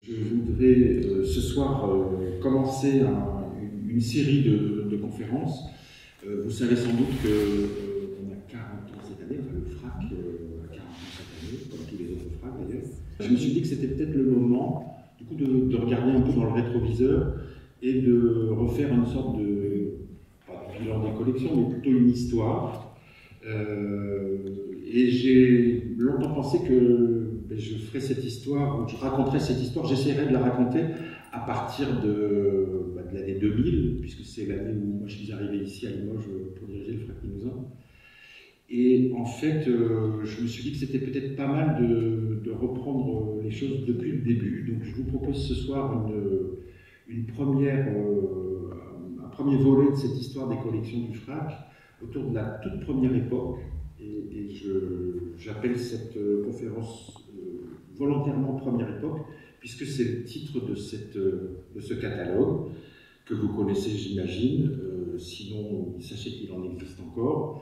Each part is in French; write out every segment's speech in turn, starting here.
Je voudrais ce soir commencer une série de conférences. Vous savez sans doute qu'on a 40 ans cette année, enfin le FRAC a 40 ans cette année, comme tous les autres FRAC d'ailleurs. Je me suis dit que c'était peut-être le moment du coup, de regarder un peu dans le rétroviseur et de refaire une sorte de, pas de bilan des collections, mais plutôt une histoire. Et j'ai longtemps pensé que je ferais cette histoire, ou je raconterais cette histoire, j'essaierais de la raconter à partir de l'année 2000, puisque c'est l'année où moi je suis arrivé ici à Limoges pour diriger le FRAC Limousin. Et en fait, je me suis dit que c'était peut-être pas mal de reprendre les choses depuis le début. Donc je vous propose ce soir un premier volet de cette histoire des collections du FRAC autour de la toute première époque. Et j'appelle cette conférence volontairement première époque, puisque c'est le titre de ce catalogue, que vous connaissez, j'imagine, sinon sachez qu'il en existe encore,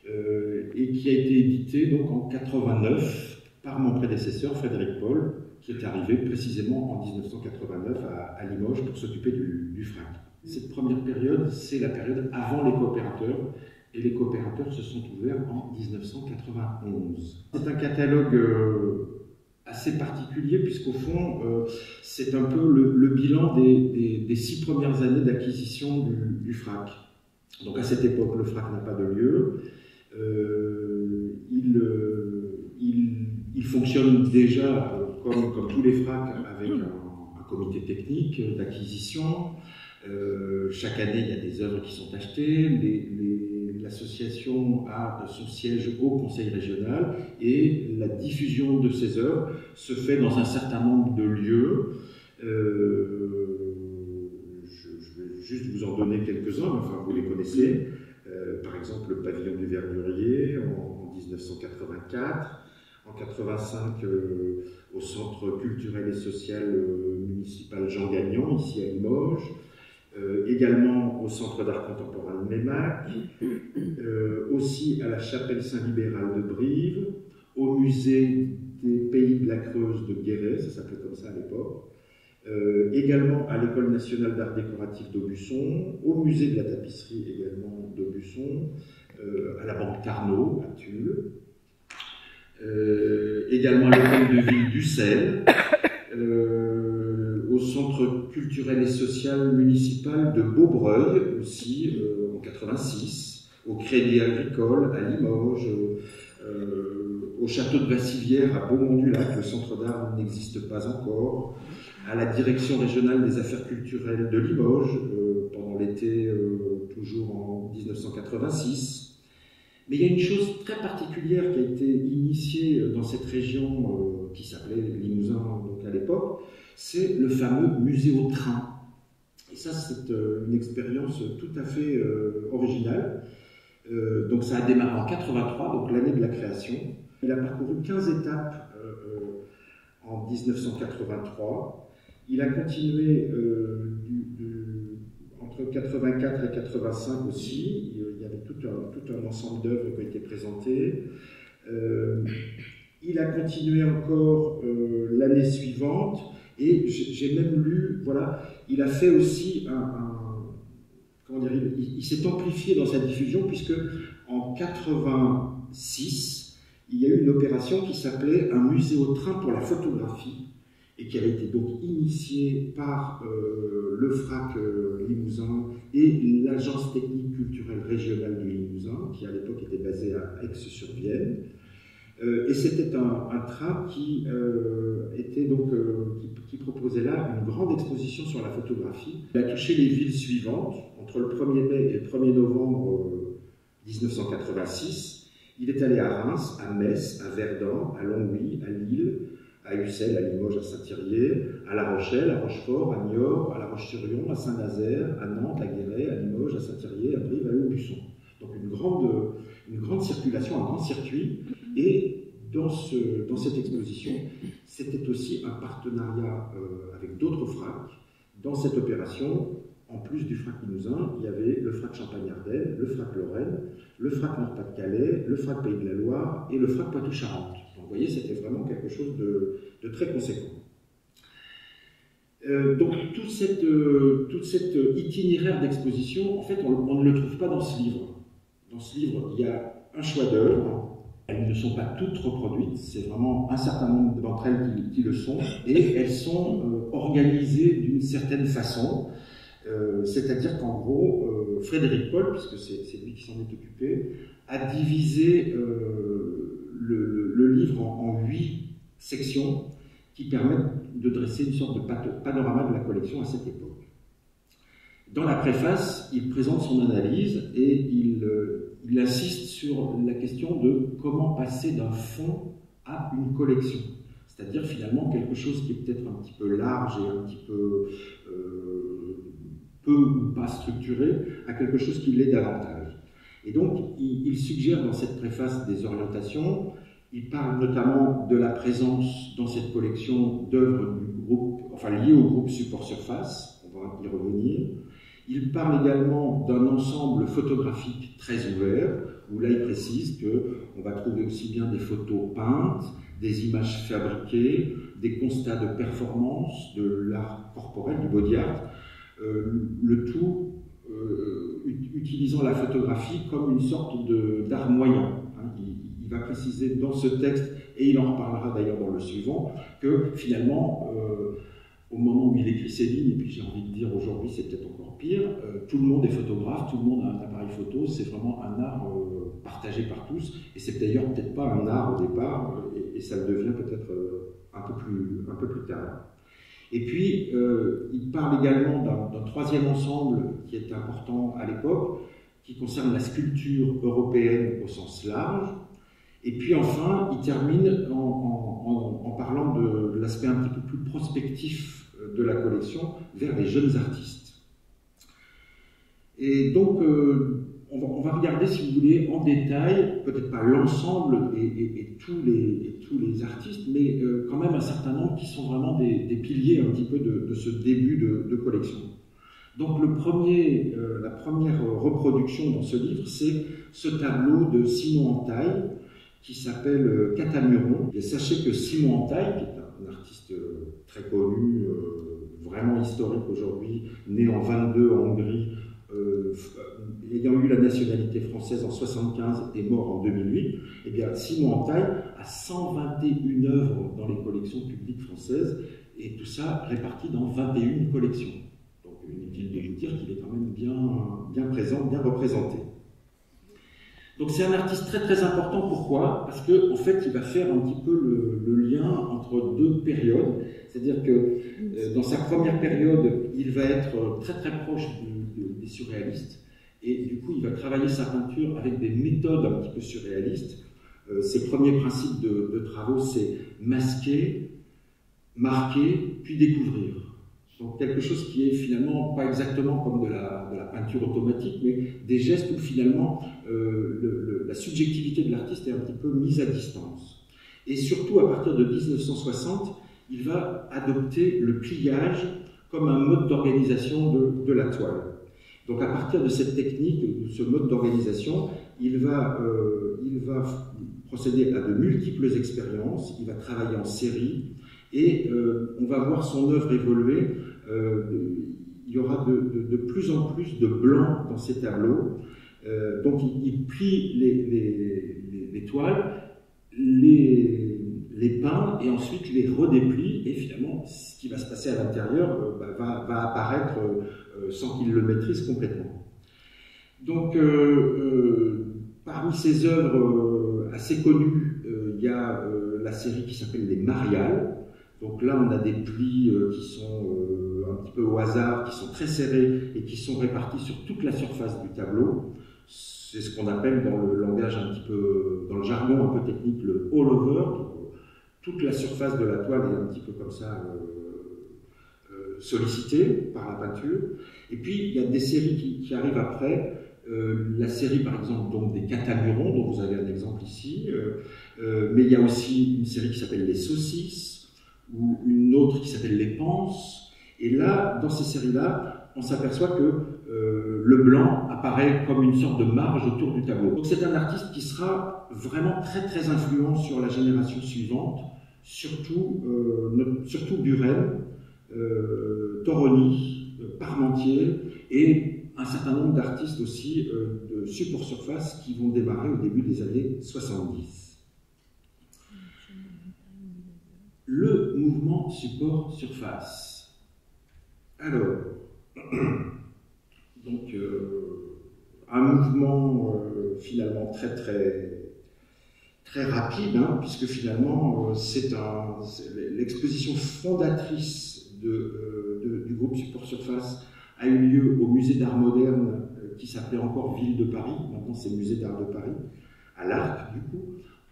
et qui a été édité donc en 89 par mon prédécesseur Frédéric Paul, qui est arrivé précisément en 1989 à Limoges pour s'occuper du FRAC. Cette première période, c'est la période avant les coopérateurs, et les coopérateurs se sont ouverts en 1991. C'est un catalogue assez particulier, puisqu'au fond, c'est un peu le bilan des 6 premières années d'acquisition du FRAC. Donc à cette époque, le FRAC n'a pas de lieu. Il fonctionne déjà, comme tous les FRAC, avec un comité technique d'acquisition. Chaque année, il y a des œuvres qui sont achetées. L'association a son siège au conseil régional et la diffusion de ces œuvres se fait dans un certain nombre de lieux. Je vais juste vous en donner quelques-uns, enfin vous les connaissez. Par exemple, le pavillon du Verdurier en 1984, en 1985 au Centre culturel et social municipal Jean Gagnon, ici à Limoges. Également au Centre d'art contemporain de Meymac, aussi à la Chapelle Saint-Libéral de Brive, au Musée des Pays de la Creuse de Guéret, ça s'appelait comme ça à l'époque, également à l'École nationale d'art décoratif d'Aubusson, au Musée de la tapisserie également d'Aubusson, à la Banque Carnot à Tulle, également à l'École de ville d'Ussel, au Centre culturel et social municipal de Beaubreuil, aussi en 86, au Crédit agricole à Limoges, au château de Bassivière à Beaumont-du-Lac, le centre d'art n'existe pas encore, à la direction régionale des affaires culturelles de Limoges, pendant l'été, toujours en 1986. Mais il y a une chose très particulière qui a été initiée dans cette région qui s'appelait Limousin donc à l'époque, c'est le fameux musée au train. Et ça, c'est une expérience tout à fait originale. Donc ça a démarré en 83, donc l'année de la création. Il a parcouru 15 étapes en 1983. Il a continué entre 84 et 85 aussi. Il y avait tout un ensemble d'œuvres qui ont été présentées. Il a continué encore l'année suivante. Et j'ai même lu, voilà, il a fait aussi comment dire, il s'est amplifié dans sa diffusion, puisque en 86, il y a eu une opération qui s'appelait un musée au train pour la photographie, et qui avait été donc initiée par le FRAC Limousin et l'Agence technique culturelle régionale du Limousin, qui à l'époque était basée à Aix-sur-Vienne. Et c'était un train qui était donc qui proposait là une grande exposition sur la photographie. Il a touché les villes suivantes entre le 1er mai et le 1er novembre 1986. Il est allé à Reims, à Metz, à Verdun, à Longwy, à Lille, à Ussel, à Limoges, à Saint-Thirier, à La Rochelle, à Rochefort, à Niort, à La Roche-sur-Yon, à Saint-Nazaire, à Nantes, à Guéret, à Limoges, à Saint-Thirier, à Brive, à Aubusson. Donc une grande circulation, un grand circuit. Et dans cette exposition, c'était aussi un partenariat avec d'autres FRAC. Dans cette opération, en plus du FRAC Limousin, il y avait le FRAC Champagne-Ardenne, le FRAC Lorraine, le FRAC Nord-Pas-de-Calais, le FRAC Pays de la Loire et le FRAC Poitou-Charentes. Donc vous voyez, c'était vraiment quelque chose de très conséquent. Donc tout cet itinéraire d'exposition, en fait, on ne le trouve pas dans ce livre. Dans ce livre, il y a un choix d'œuvres. Elles ne sont pas toutes reproduites, c'est vraiment un certain nombre d'entre elles qui le sont, et elles sont organisées d'une certaine façon. C'est-à-dire qu'en gros, Frédéric Paul, puisque c'est lui qui s'en est occupé, a divisé le livre en 8 sections qui permettent de dresser une sorte de panorama de la collection à cette époque. Dans la préface, il présente son analyse et il insiste sur la question de comment passer d'un fonds à une collection. C'est-à-dire finalement quelque chose qui est peut-être un petit peu large et un petit peu peu ou pas structuré à quelque chose qui l'est davantage. Et donc, il suggère dans cette préface des orientations. Il parle notamment de la présence dans cette collection d'œuvres du groupe, enfin liées au groupe Support Surface, on va y revenir. Il parle également d'un ensemble photographique très ouvert, où là il précise qu'on va trouver aussi bien des photos peintes, des images fabriquées, des constats de performance, de l'art corporel, du body art, le tout utilisant la photographie comme une sorte d'art moyen. Il va préciser dans ce texte, et il en reparlera d'ailleurs dans le suivant, que finalement, au moment où il écrit ces lignes, et puis j'ai envie de dire aujourd'hui c'est peut-être encore pire, tout le monde est photographe, tout le monde a un appareil photo, c'est vraiment un art partagé par tous, et c'est d'ailleurs peut-être pas un art au départ, et ça le devient peut-être un peu plus tard. Et puis, il parle également d'un troisième ensemble qui est important à l'époque, qui concerne la sculpture européenne au sens large. Et puis enfin, il termine en parlant de l'aspect un petit peu plus prospectif de la collection vers les jeunes artistes. Et donc, on va regarder, si vous voulez, en détail, peut-être pas l'ensemble et tous les artistes, mais quand même un certain nombre qui sont vraiment des piliers un petit peu de ce début de collection. Donc la première reproduction dans ce livre, c'est ce tableau de Simon Antaille, qui s'appelle Catamuron. Et sachez que Simon Antaille, qui est un artiste très connu, vraiment historique aujourd'hui, né en 22 en Hongrie, ayant eu la nationalité française en 1975 et mort en 2008, eh bien Simon Antaille a 121 œuvres dans les collections publiques françaises, et tout ça réparti dans 21 collections. Donc inutile de vous dire qu'il est quand même bien présent, bien représenté. Donc c'est un artiste très très important. Pourquoi? Parce qu'en fait il va faire un petit peu le lien entre deux périodes. C'est-à-dire que dans sa première période, il va être très très proche des surréalistes, et du coup il va travailler sa peinture avec des méthodes un petit peu surréalistes. Ses premiers principes de travaux, c'est masquer, marquer, puis découvrir. Donc quelque chose qui est finalement pas exactement comme de la peinture automatique, mais des gestes où finalement la subjectivité de l'artiste est un petit peu mise à distance. Et surtout à partir de 1960, il va adopter le pliage comme un mode d'organisation de la toile. Donc à partir de cette technique, de ce mode d'organisation, il va procéder à de multiples expériences, il va travailler en série, et on va voir son œuvre évoluer. Il y aura de plus en plus de blanc dans ces tableaux. Donc il plie les toiles, les peint et ensuite les redéplie, et finalement ce qui va se passer à l'intérieur va apparaître sans qu'il le maîtrise complètement. Donc parmi ces œuvres assez connues, il y a la série qui s'appelle les Mariales. Donc là on a des plis qui sont un petit peu au hasard, qui sont très serrés et qui sont répartis sur toute la surface du tableau. C'est ce qu'on appelle dans le langage un petit peu, dans le jargon un peu technique, le all over. Toute la surface de la toile est un petit peu comme ça sollicitée par la peinture. Et puis il y a des séries qui arrivent après. La série par exemple donc des Catamurons, dont vous avez un exemple ici, mais il y a aussi une série qui s'appelle les Saucisses, ou une autre qui s'appelle les Panses. Et là, dans ces séries-là, on s'aperçoit que le blanc apparaît comme une sorte de marge autour du tableau. Donc c'est un artiste qui sera vraiment très très influent sur la génération suivante, surtout Buren, Toroni, Parmentier et un certain nombre d'artistes aussi de support surface qui vont démarrer au début des années 70. Le mouvement support surface. Alors, donc un mouvement finalement très rapide, hein, puisque finalement c'est l'exposition fondatrice du groupe Support Surface a eu lieu au musée d'art moderne qui s'appelait encore Ville de Paris, maintenant c'est Musée d'art de Paris, à l'Arc du coup,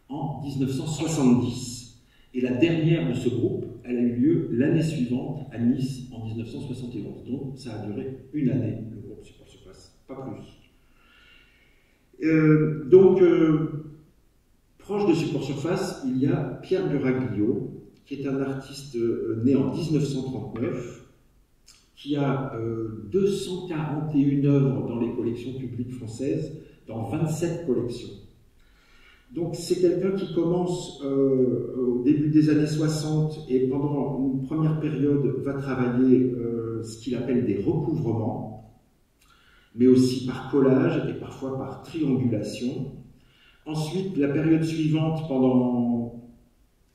en 1970. Et la dernière de ce groupe, elle a eu lieu l'année suivante à Nice en 1971. Donc ça a duré une année, le groupe Support Surface, pas plus. Proche de Support Surface, il y a Pierre Buraglio, qui est un artiste né en 1939, qui a 241 œuvres dans les collections publiques françaises, dans 27 collections. Donc c'est quelqu'un qui commence au début des années 60 et pendant une première période va travailler ce qu'il appelle des recouvrements, mais aussi par collage et parfois par triangulation. Ensuite, la période suivante, pendant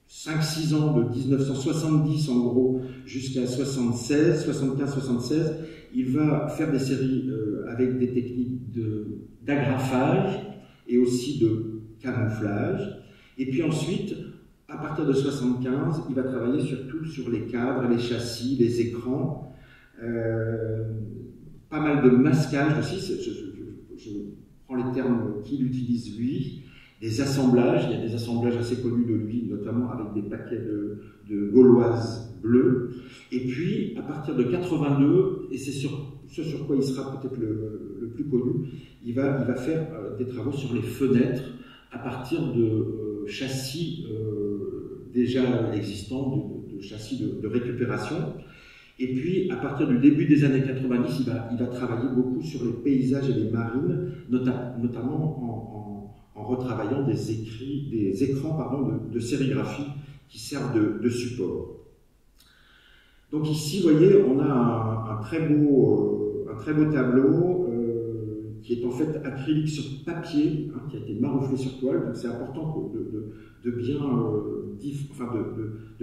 5-6 ans, de 1970 en gros jusqu'à 75-76, il va faire des séries avec des techniques d'agrafage et aussi de camouflage. Et puis ensuite, à partir de 75, il va travailler surtout sur les cadres, les châssis, les écrans, pas mal de masquage aussi, je prends les termes qu'il utilise lui, des assemblages, il y a des assemblages assez connus de lui, notamment avec des paquets de gauloises bleues. Et puis, à partir de 82, et c'est ce sur quoi il sera peut-être le plus connu, il va faire des travaux sur les fenêtres, à partir de châssis déjà existants, de châssis de récupération. Et puis, à partir du début des années 90, il va travailler beaucoup sur les paysages et les marines, notamment en retravaillant des écrans de sérigraphie qui servent de support. Donc ici, vous voyez, on a un très beau tableau qui est en fait acrylique sur papier, hein, qui a été marouflé sur toile. Donc c'est important de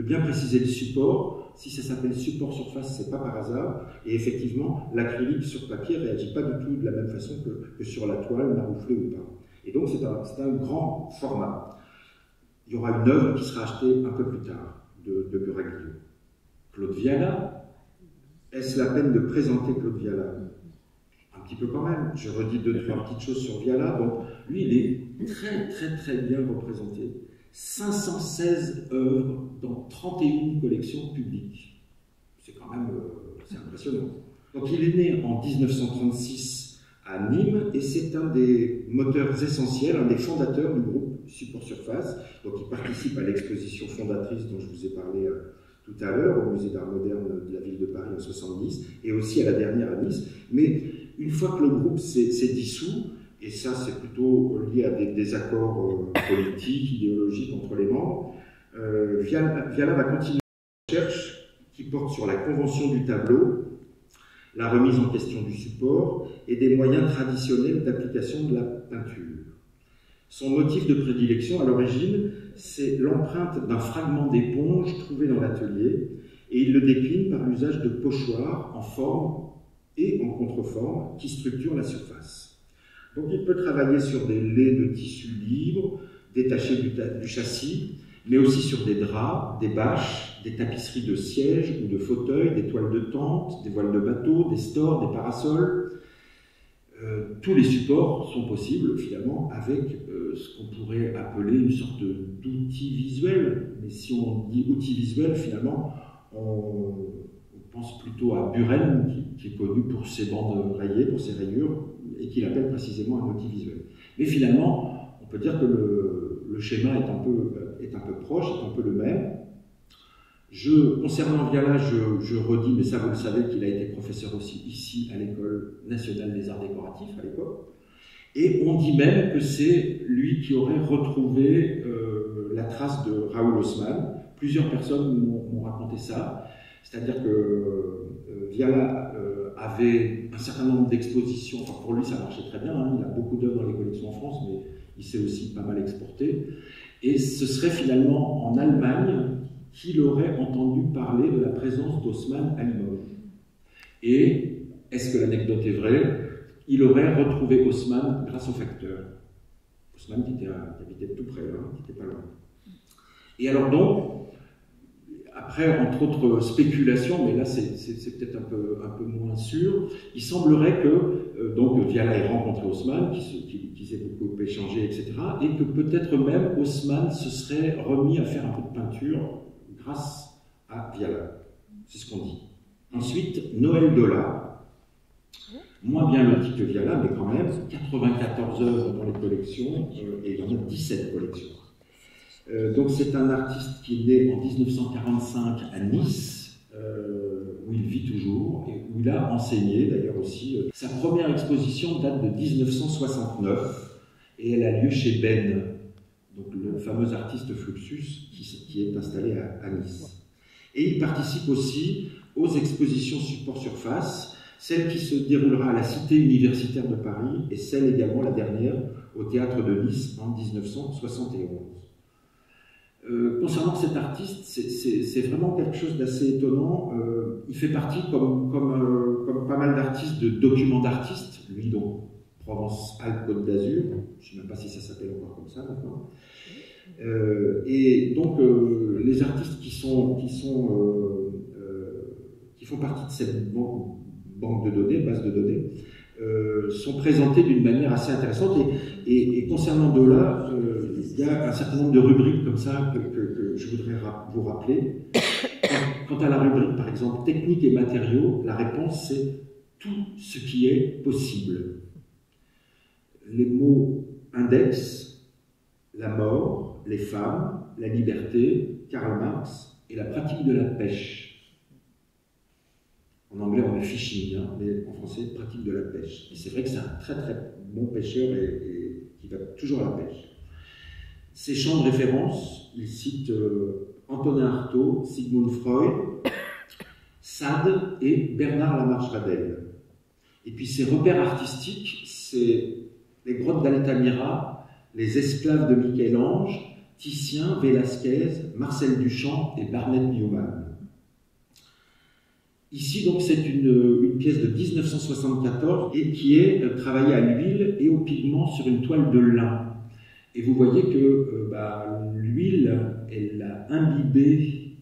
bien préciser le support. Si ça s'appelle support surface, c'est pas par hasard. Et effectivement, l'acrylique sur papier ne réagit pas du tout de la même façon que sur la toile, marouflée ou pas. Et donc c'est un grand format. Il y aura une œuvre qui sera achetée un peu plus tard de Buraglio. Claude Viala, est-ce la peine de présenter Claude Viala? Un petit peu quand même. Je redis 2-3 petites choses sur Viala. Donc, lui, il est très bien représenté. 516 œuvres dans 31 collections publiques. C'est quand même c'est impressionnant. Donc, il est né en 1936 à Nîmes et c'est un des moteurs essentiels, un des fondateurs du groupe Support Surface. Donc, il participe à l'exposition fondatrice dont je vous ai parlé tout à l'heure, au musée d'art moderne de la ville de Paris en 70, et aussi à la dernière à Nice. Mais une fois que le groupe s'est dissous, et ça c'est plutôt lié à des accords politiques, idéologiques entre les membres, Viala va continuer une recherche qui porte sur la convention du tableau, la remise en question du support et des moyens traditionnels d'application de la peinture. Son motif de prédilection à l'origine, c'est l'empreinte d'un fragment d'éponge trouvé dans l'atelier, et il le décline par l'usage de pochoirs en forme et en contreforme qui structurent la surface. Donc il peut travailler sur des laits de tissu libres, détachés du châssis, mais aussi sur des draps, des bâches, des tapisseries de sièges ou de fauteuils, des toiles de tente, des voiles de bateau, des stores, des parasols. Tous les supports sont possibles finalement avec ce qu'on pourrait appeler une sorte d'outil visuel. Mais si on dit outil visuel, finalement, on pense plutôt à Buren, qui est connu pour ses bandes rayées, pour ses rayures, et qu'il appelle précisément un outil visuel. Mais finalement, on peut dire que le schéma est un peu proche, est un peu le même. Concernant Viala, je redis, mais ça vous le savez, qu'il a été professeur aussi ici à l'École nationale des arts décoratifs à l'époque. Et on dit même que c'est lui qui aurait retrouvé la trace de Raoul Haussmann. Plusieurs personnes m'ont raconté ça. C'est-à-dire que Viala avait un certain nombre d'expositions, enfin pour lui ça marchait très bien, hein, il a beaucoup d'œuvres dans les collections en France, mais il s'est aussi pas mal exporté. Et ce serait finalement en Allemagne qu'il aurait entendu parler de la présence d'Haussmann à Limoges. Et, est-ce que l'anecdote est vraie? Il aurait retrouvé Haussmann grâce au facteur. Haussmann qui habitait tout près, hein, qui n'était pas loin. Et alors donc, après, entre autres spéculations, mais là c'est peut-être un peu moins sûr, il semblerait que donc Viala ait rencontré Haussmann, qui s'est beaucoup échangé, etc., et que peut-être même Haussmann se serait remis à faire un peu de peinture grâce à Viala. C'est ce qu'on dit. Ensuite, Noël Dolla, moins bien loti que Viala, mais quand même, 94 œuvres dans les collections, et il y en a 17 collections. Donc c'est un artiste qui est né en 1945 à Nice, où il vit toujours, et où il a enseigné d'ailleurs aussi. Sa première exposition date de 1969, et elle a lieu chez Ben, donc le fameux artiste Fluxus, qui est installé à Nice. Et il participe aussi aux expositions support-surface, celle qui se déroulera à la Cité universitaire de Paris, et celle également, la dernière, au Théâtre de Nice en 1971. Concernant cet artiste, c'est vraiment quelque chose d'assez étonnant. Il fait partie, comme pas mal d'artistes, de documents d'artistes, lui donc Provence-Alpes-Côte d'Azur, je ne sais même pas si ça s'appelle encore comme ça maintenant. Et donc les artistes qui font partie de cette banque de données, base de données, sont présentés d'une manière assez intéressante. Et concernant Dolla, il y a un certain nombre de rubriques comme ça que je voudrais vous rappeler. Quant à la rubrique, par exemple, technique et matériaux, la réponse c'est tout ce qui est possible. Les mots index, la mort, les femmes, la liberté, Karl Marx et la pratique de la pêche. En anglais, on met fishing, hein, mais en français, pratique de la pêche. Et c'est vrai que c'est un très très bon pêcheur et qui va toujours à la pêche. Ses champs de référence, il cite Antonin Artaud, Sigmund Freud, Sade et Bernard Lamarche Radel. Et puis ses repères artistiques, c'est les grottes d'Altamira, les esclaves de Michel-Ange, Titien, Velasquez, Marcel Duchamp et Barnett Newman. Ici, donc, c'est une pièce de 1974 et qui est travaillée à l'huile et au pigment sur une toile de lin. Et vous voyez que l'huile, elle a imbibé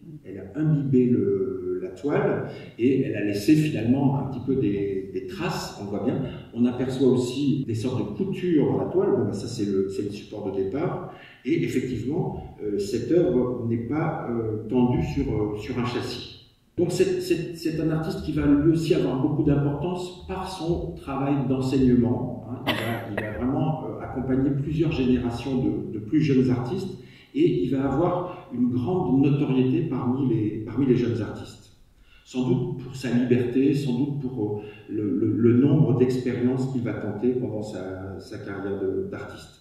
la toile et elle a laissé finalement un petit peu des traces, on voit bien. On aperçoit aussi des sortes de coutures dans la toile. Bon, ça, c'est le support de départ. Et effectivement, cette œuvre n'est pas tendue sur un châssis. Donc c'est un artiste qui va lui aussi avoir beaucoup d'importance par son travail d'enseignement. Hein. Il va vraiment accompagner plusieurs générations de plus jeunes artistes et il va avoir une grande notoriété parmi les jeunes artistes. Sans doute pour sa liberté, sans doute pour le nombre d'expériences qu'il va tenter pendant sa carrière d'artiste.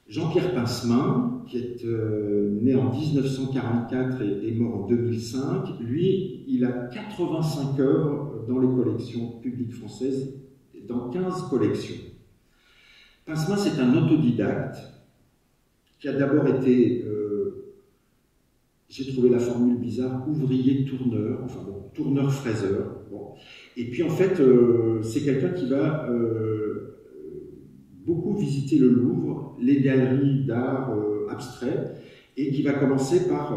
Jean-Pierre Pincemin, qui est né en 1944 et mort en 2005, lui, il a 85 œuvres dans les collections publiques françaises, dans 15 collections. Pincemin, c'est un autodidacte qui a d'abord été, j'ai trouvé la formule bizarre, ouvrier-tourneur, enfin bon, tourneur-fraiseur. Bon. Et puis en fait, c'est quelqu'un qui va beaucoup visiter le Louvre, les galeries d'art abstrait, et qui va commencer par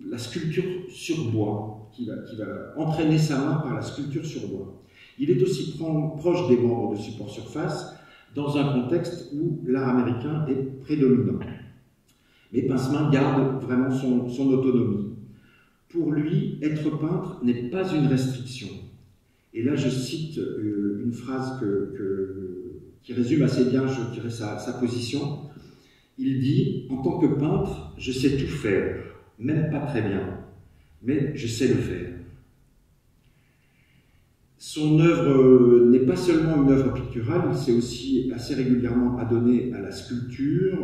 la sculpture sur bois, qui va entraîner sa main par la sculpture sur bois. Il est aussi proche des membres de Support Surface, dans un contexte où l'art américain est prédominant. Mais Pincemin garde vraiment son autonomie. Pour lui, être peintre n'est pas une restriction. Et là, je cite une phrase qui résume assez bien, je dirais, sa position. Il dit « En tant que peintre, je sais tout faire, même pas très bien, mais je sais le faire. » Son œuvre n'est pas seulement une œuvre picturale, il s'est aussi assez régulièrement adonné à la sculpture,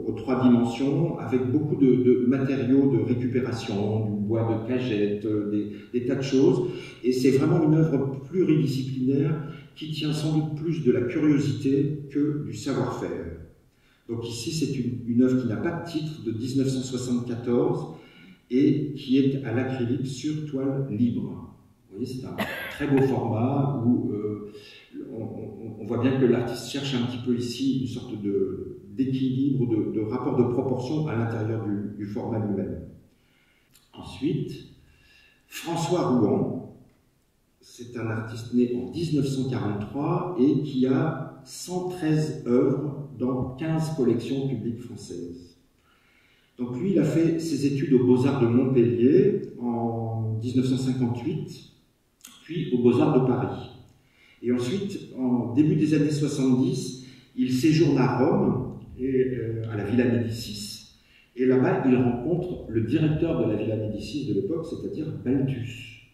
aux 3 dimensions, avec beaucoup de matériaux de récupération, du bois de cagette, des tas de choses. Et c'est vraiment une œuvre pluridisciplinaire qui tient sans doute plus de la curiosité que du savoir-faire. Donc ici, c'est une œuvre qui n'a pas de titre, de 1974, et qui est à l'acrylique sur toile libre. Vous voyez, c'est un très beau format où on voit bien que l'artiste cherche un petit peu ici une sorte d'équilibre, de rapport de proportion à l'intérieur du format lui-même. Ensuite, François Rouan, c'est un artiste né en 1943 et qui a 113 œuvres dans 15 collections publiques françaises. Donc lui, il a fait ses études aux Beaux-Arts de Montpellier en 1958, puis aux Beaux-Arts de Paris. Et ensuite, en début des années 70, il séjourne à Rome, à la Villa Médicis, et là-bas, il rencontre le directeur de la Villa Médicis de l'époque, c'est-à-dire Balthus.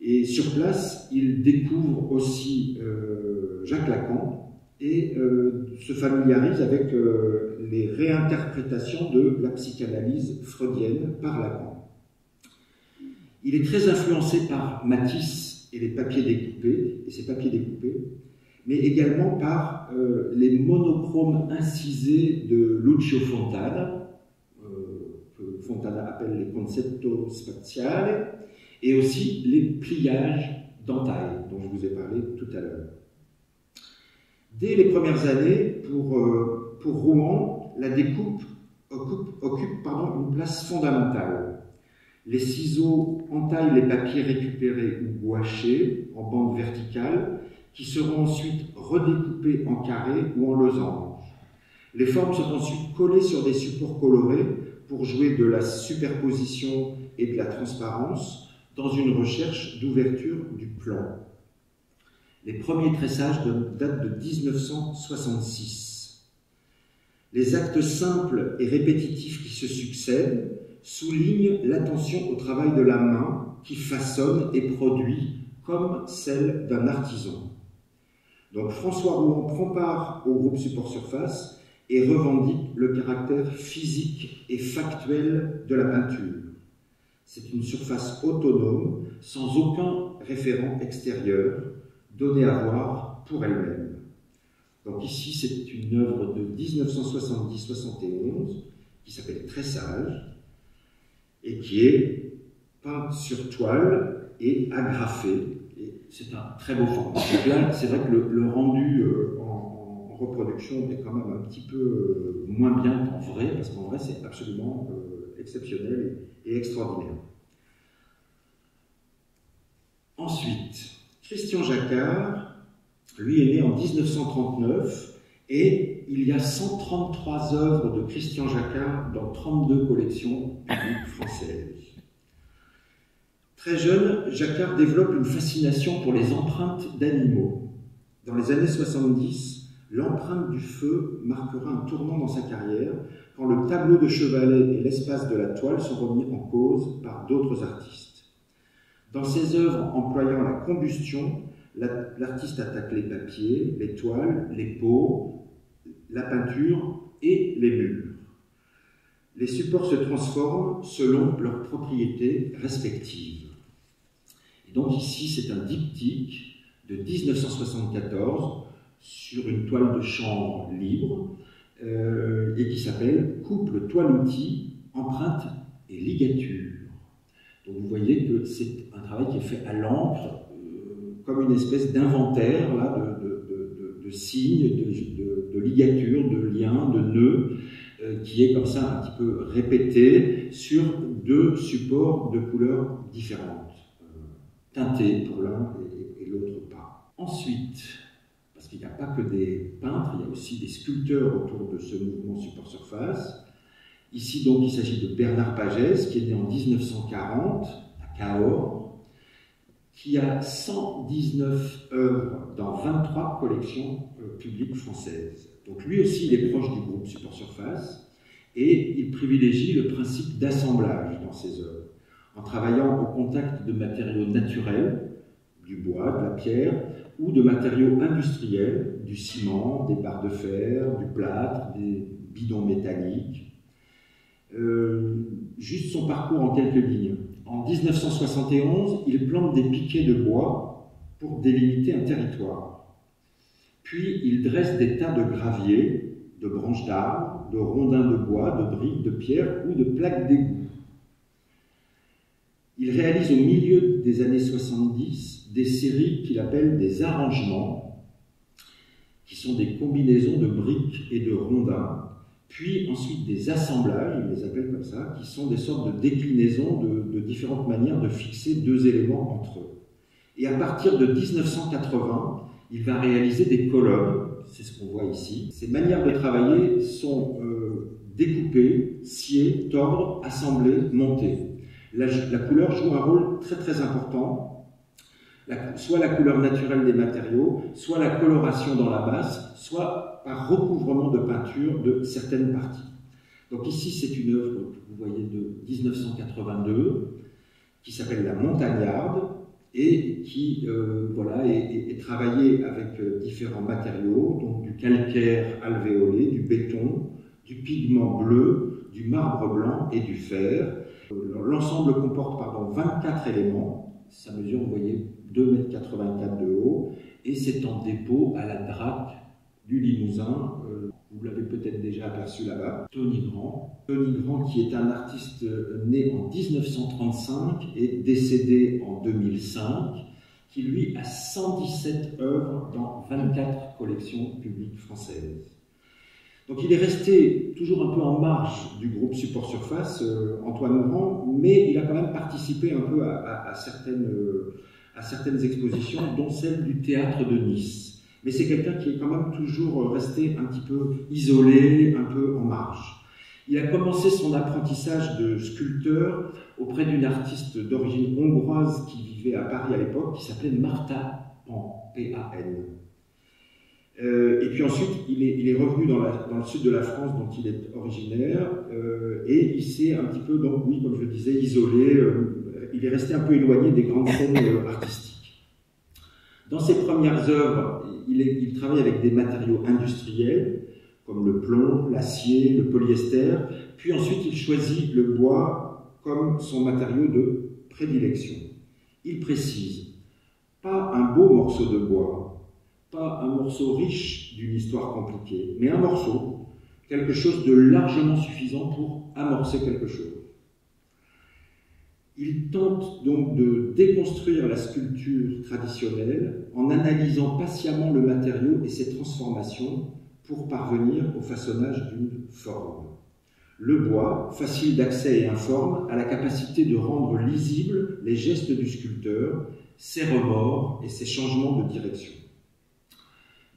Et sur place, il découvre aussi Jacques Lacan et se familiarise avec les réinterprétations de la psychanalyse freudienne par Lacan. Il est très influencé par Matisse et les papiers découpés, mais également par les monochromes incisés de Lucio Fontana, que Fontana appelle les concepto spaziale, et aussi les pliages d'entaille, dont je vous ai parlé tout à l'heure. Dès les premières années, pour Rouan, la découpe occupe une place fondamentale. Les ciseaux entaillent les papiers récupérés ou gouachés en bande verticale, qui seront ensuite redécoupés en carrés ou en losanges. Les formes sont ensuite collées sur des supports colorés pour jouer de la superposition et de la transparence dans une recherche d'ouverture du plan. Les premiers tressages datent de 1966. Les actes simples et répétitifs qui se succèdent soulignent l'attention au travail de la main qui façonne et produit comme celle d'un artisan. Donc François Rouan prend part au groupe Support Surface et revendique le caractère physique et factuel de la peinture. C'est une surface autonome, sans aucun référent extérieur, donnée à voir pour elle-même. Donc ici, c'est une œuvre de 1970-71 qui s'appelle Tressage et qui est peinte sur toile et agrafée. Et c'est un très beau format. Donc là, c'est vrai que le rendu en reproduction est quand même un petit peu moins bien qu'en vrai, parce qu'en vrai, c'est absolument exceptionnel et extraordinaire. Ensuite, Christian Jacquard, lui, est né en 1939 et il y a 133 œuvres de Christian Jacquard dans 32 collections publiques françaises. Très jeune, Jacquard développe une fascination pour les empreintes d'animaux. Dans les années 70, l'empreinte du feu marquera un tournant dans sa carrière quand le tableau de chevalet et l'espace de la toile sont remis en cause par d'autres artistes. Dans ses œuvres employant la combustion, l'artiste attaque les papiers, les toiles, les peaux, la peinture et les murs. Les supports se transforment selon leurs propriétés respectives. Et donc ici, c'est un diptyque de 1974 sur une toile de chambre libre et qui s'appelle « Couple toile-outil, empreinte et ligature ». Donc vous voyez que c'est un travail qui est fait à l'encre, comme une espèce d'inventaire de signes, de ligatures, de liens, de nœuds, qui est comme ça un petit peu répété sur deux supports de couleurs différentes, teintés pour l'un et l'autre pas. Ensuite, parce qu'il n'y a pas que des peintres, il y a aussi des sculpteurs autour de ce mouvement support surface. Ici, donc, il s'agit de Bernard Pagès, qui est né en 1940 à Cahors, qui a 119 œuvres dans 23 collections publiques françaises. Donc lui aussi, il est proche du groupe Support Surface et il privilégie le principe d'assemblage dans ses œuvres, en travaillant au contact de matériaux naturels, du bois, de la pierre ou de matériaux industriels, du ciment, des barres de fer, du plâtre, des bidons métalliques. Juste son parcours en quelques lignes. En 1971, il plante des piquets de bois pour délimiter un territoire. Puis il dresse des tas de graviers, de branches d'arbres, de rondins de bois, de briques, de pierres ou de plaques d'égout. Il réalise au milieu des années 70 des séries qu'il appelle des arrangements, qui sont des combinaisons de briques et de rondins, puis ensuite des assemblages, il les appelle comme ça, qui sont des sortes de déclinaisons de différentes manières de fixer deux éléments entre eux. Et à partir de 1980, il va réaliser des colonnes, c'est ce qu'on voit ici. Ces manières de travailler sont découpées, sciées, tordre, assembler, monter. La couleur joue un rôle très très important, soit la couleur naturelle des matériaux, soit la coloration dans la masse, soit par recouvrement de peinture de certaines parties. Donc ici c'est une œuvre que vous voyez de 1982 qui s'appelle La Montagnarde et qui voilà, est travaillée avec différents matériaux, donc du calcaire alvéolé, du béton, du pigment bleu, du marbre blanc et du fer. L'ensemble comporte 24 éléments, ça mesure, vous voyez, 2,84 m de haut, et c'est en dépôt à la DRAC du Limousin, vous l'avez peut-être déjà aperçu là-bas, Tony Grand. Tony Grand qui est un artiste né en 1935 et décédé en 2005, qui lui a 117 œuvres dans 24 collections publiques françaises. Donc il est resté toujours un peu en marge du groupe Support Surface, Antoine Grand, mais il a quand même participé un peu à certaines expositions, dont celle du théâtre de Nice. Mais c'est quelqu'un qui est quand même toujours resté un petit peu isolé, un peu en marge. Il a commencé son apprentissage de sculpteur auprès d'une artiste d'origine hongroise qui vivait à Paris à l'époque, qui s'appelait Marta Pan, P-A-N. Et puis ensuite, il est revenu dans le sud de la France, dont il est originaire, et il s'est un petit peu, donc oui, comme je le disais, isolé, il est resté un peu éloigné des grandes scènes artistiques. Dans ses premières œuvres, il travaille avec des matériaux industriels, comme le plomb, l'acier, le polyester, puis ensuite il choisit le bois comme son matériau de prédilection. Il précise, pas un beau morceau de bois, pas un morceau riche d'une histoire compliquée, mais un morceau, quelque chose de largement suffisant pour amorcer quelque chose. Il tente donc de déconstruire la sculpture traditionnelle en analysant patiemment le matériau et ses transformations pour parvenir au façonnage d'une forme. Le bois, facile d'accès et informe, a la capacité de rendre lisibles les gestes du sculpteur, ses remords et ses changements de direction.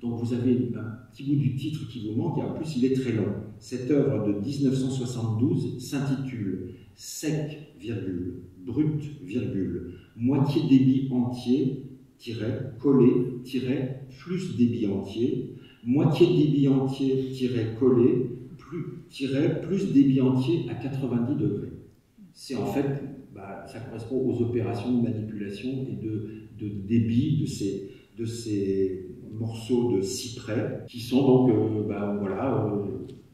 Donc vous avez un petit bout du titre qui vous manque, et en plus il est très long. Cette œuvre de 1972 s'intitule « Sec, virgule, brut, virgule, moitié débit entier, tiret, collé, tiret, plus débit entier, moitié débit entier, tiret, collé, plus débit entier à 90 degrés. » C'est en fait, ça correspond aux opérations de manipulation et de débit de ces morceaux de cyprès qui sont donc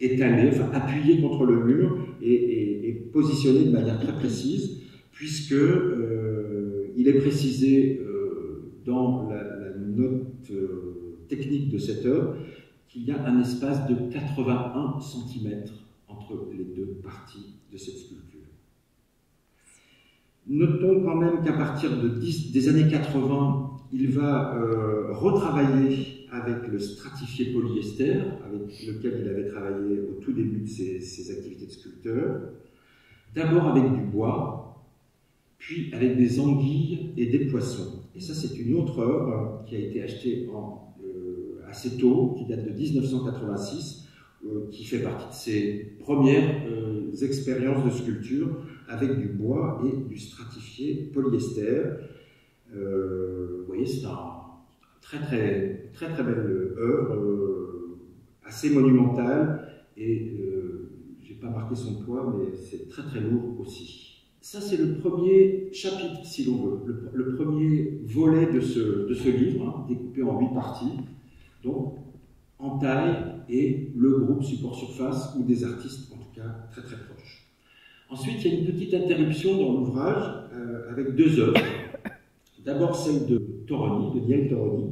étalés, appuyés contre le mur et positionnés de manière très précise, puisque il est précisé dans la note technique de cette œuvre qu'il y a un espace de 81 cm entre les deux parties de cette sculpture. Notons quand même qu'à partir des années 80, il va retravailler avec le stratifié polyester, avec lequel il avait travaillé au tout début de ses activités de sculpteur. D'abord avec du bois, puis avec des anguilles et des poissons. Et ça, c'est une autre œuvre qui a été achetée assez tôt, qui date de 1986, qui fait partie de ses premières expériences de sculpture avec du bois et du stratifié polyester. Vous voyez, c'est une très belle œuvre, assez monumentale, et j'ai pas marqué son poids, mais c'est très lourd aussi. ça, c'est le premier chapitre, si l'on veut, le premier volet de ce livre, hein, découpé en 8 parties. Donc, en taille et le groupe support surface ou des artistes, en tout cas, très très proches. Ensuite, il y a une petite interruption dans l'ouvrage avec 2 œuvres. D'abord celle de Toroni, de Niel Toroni,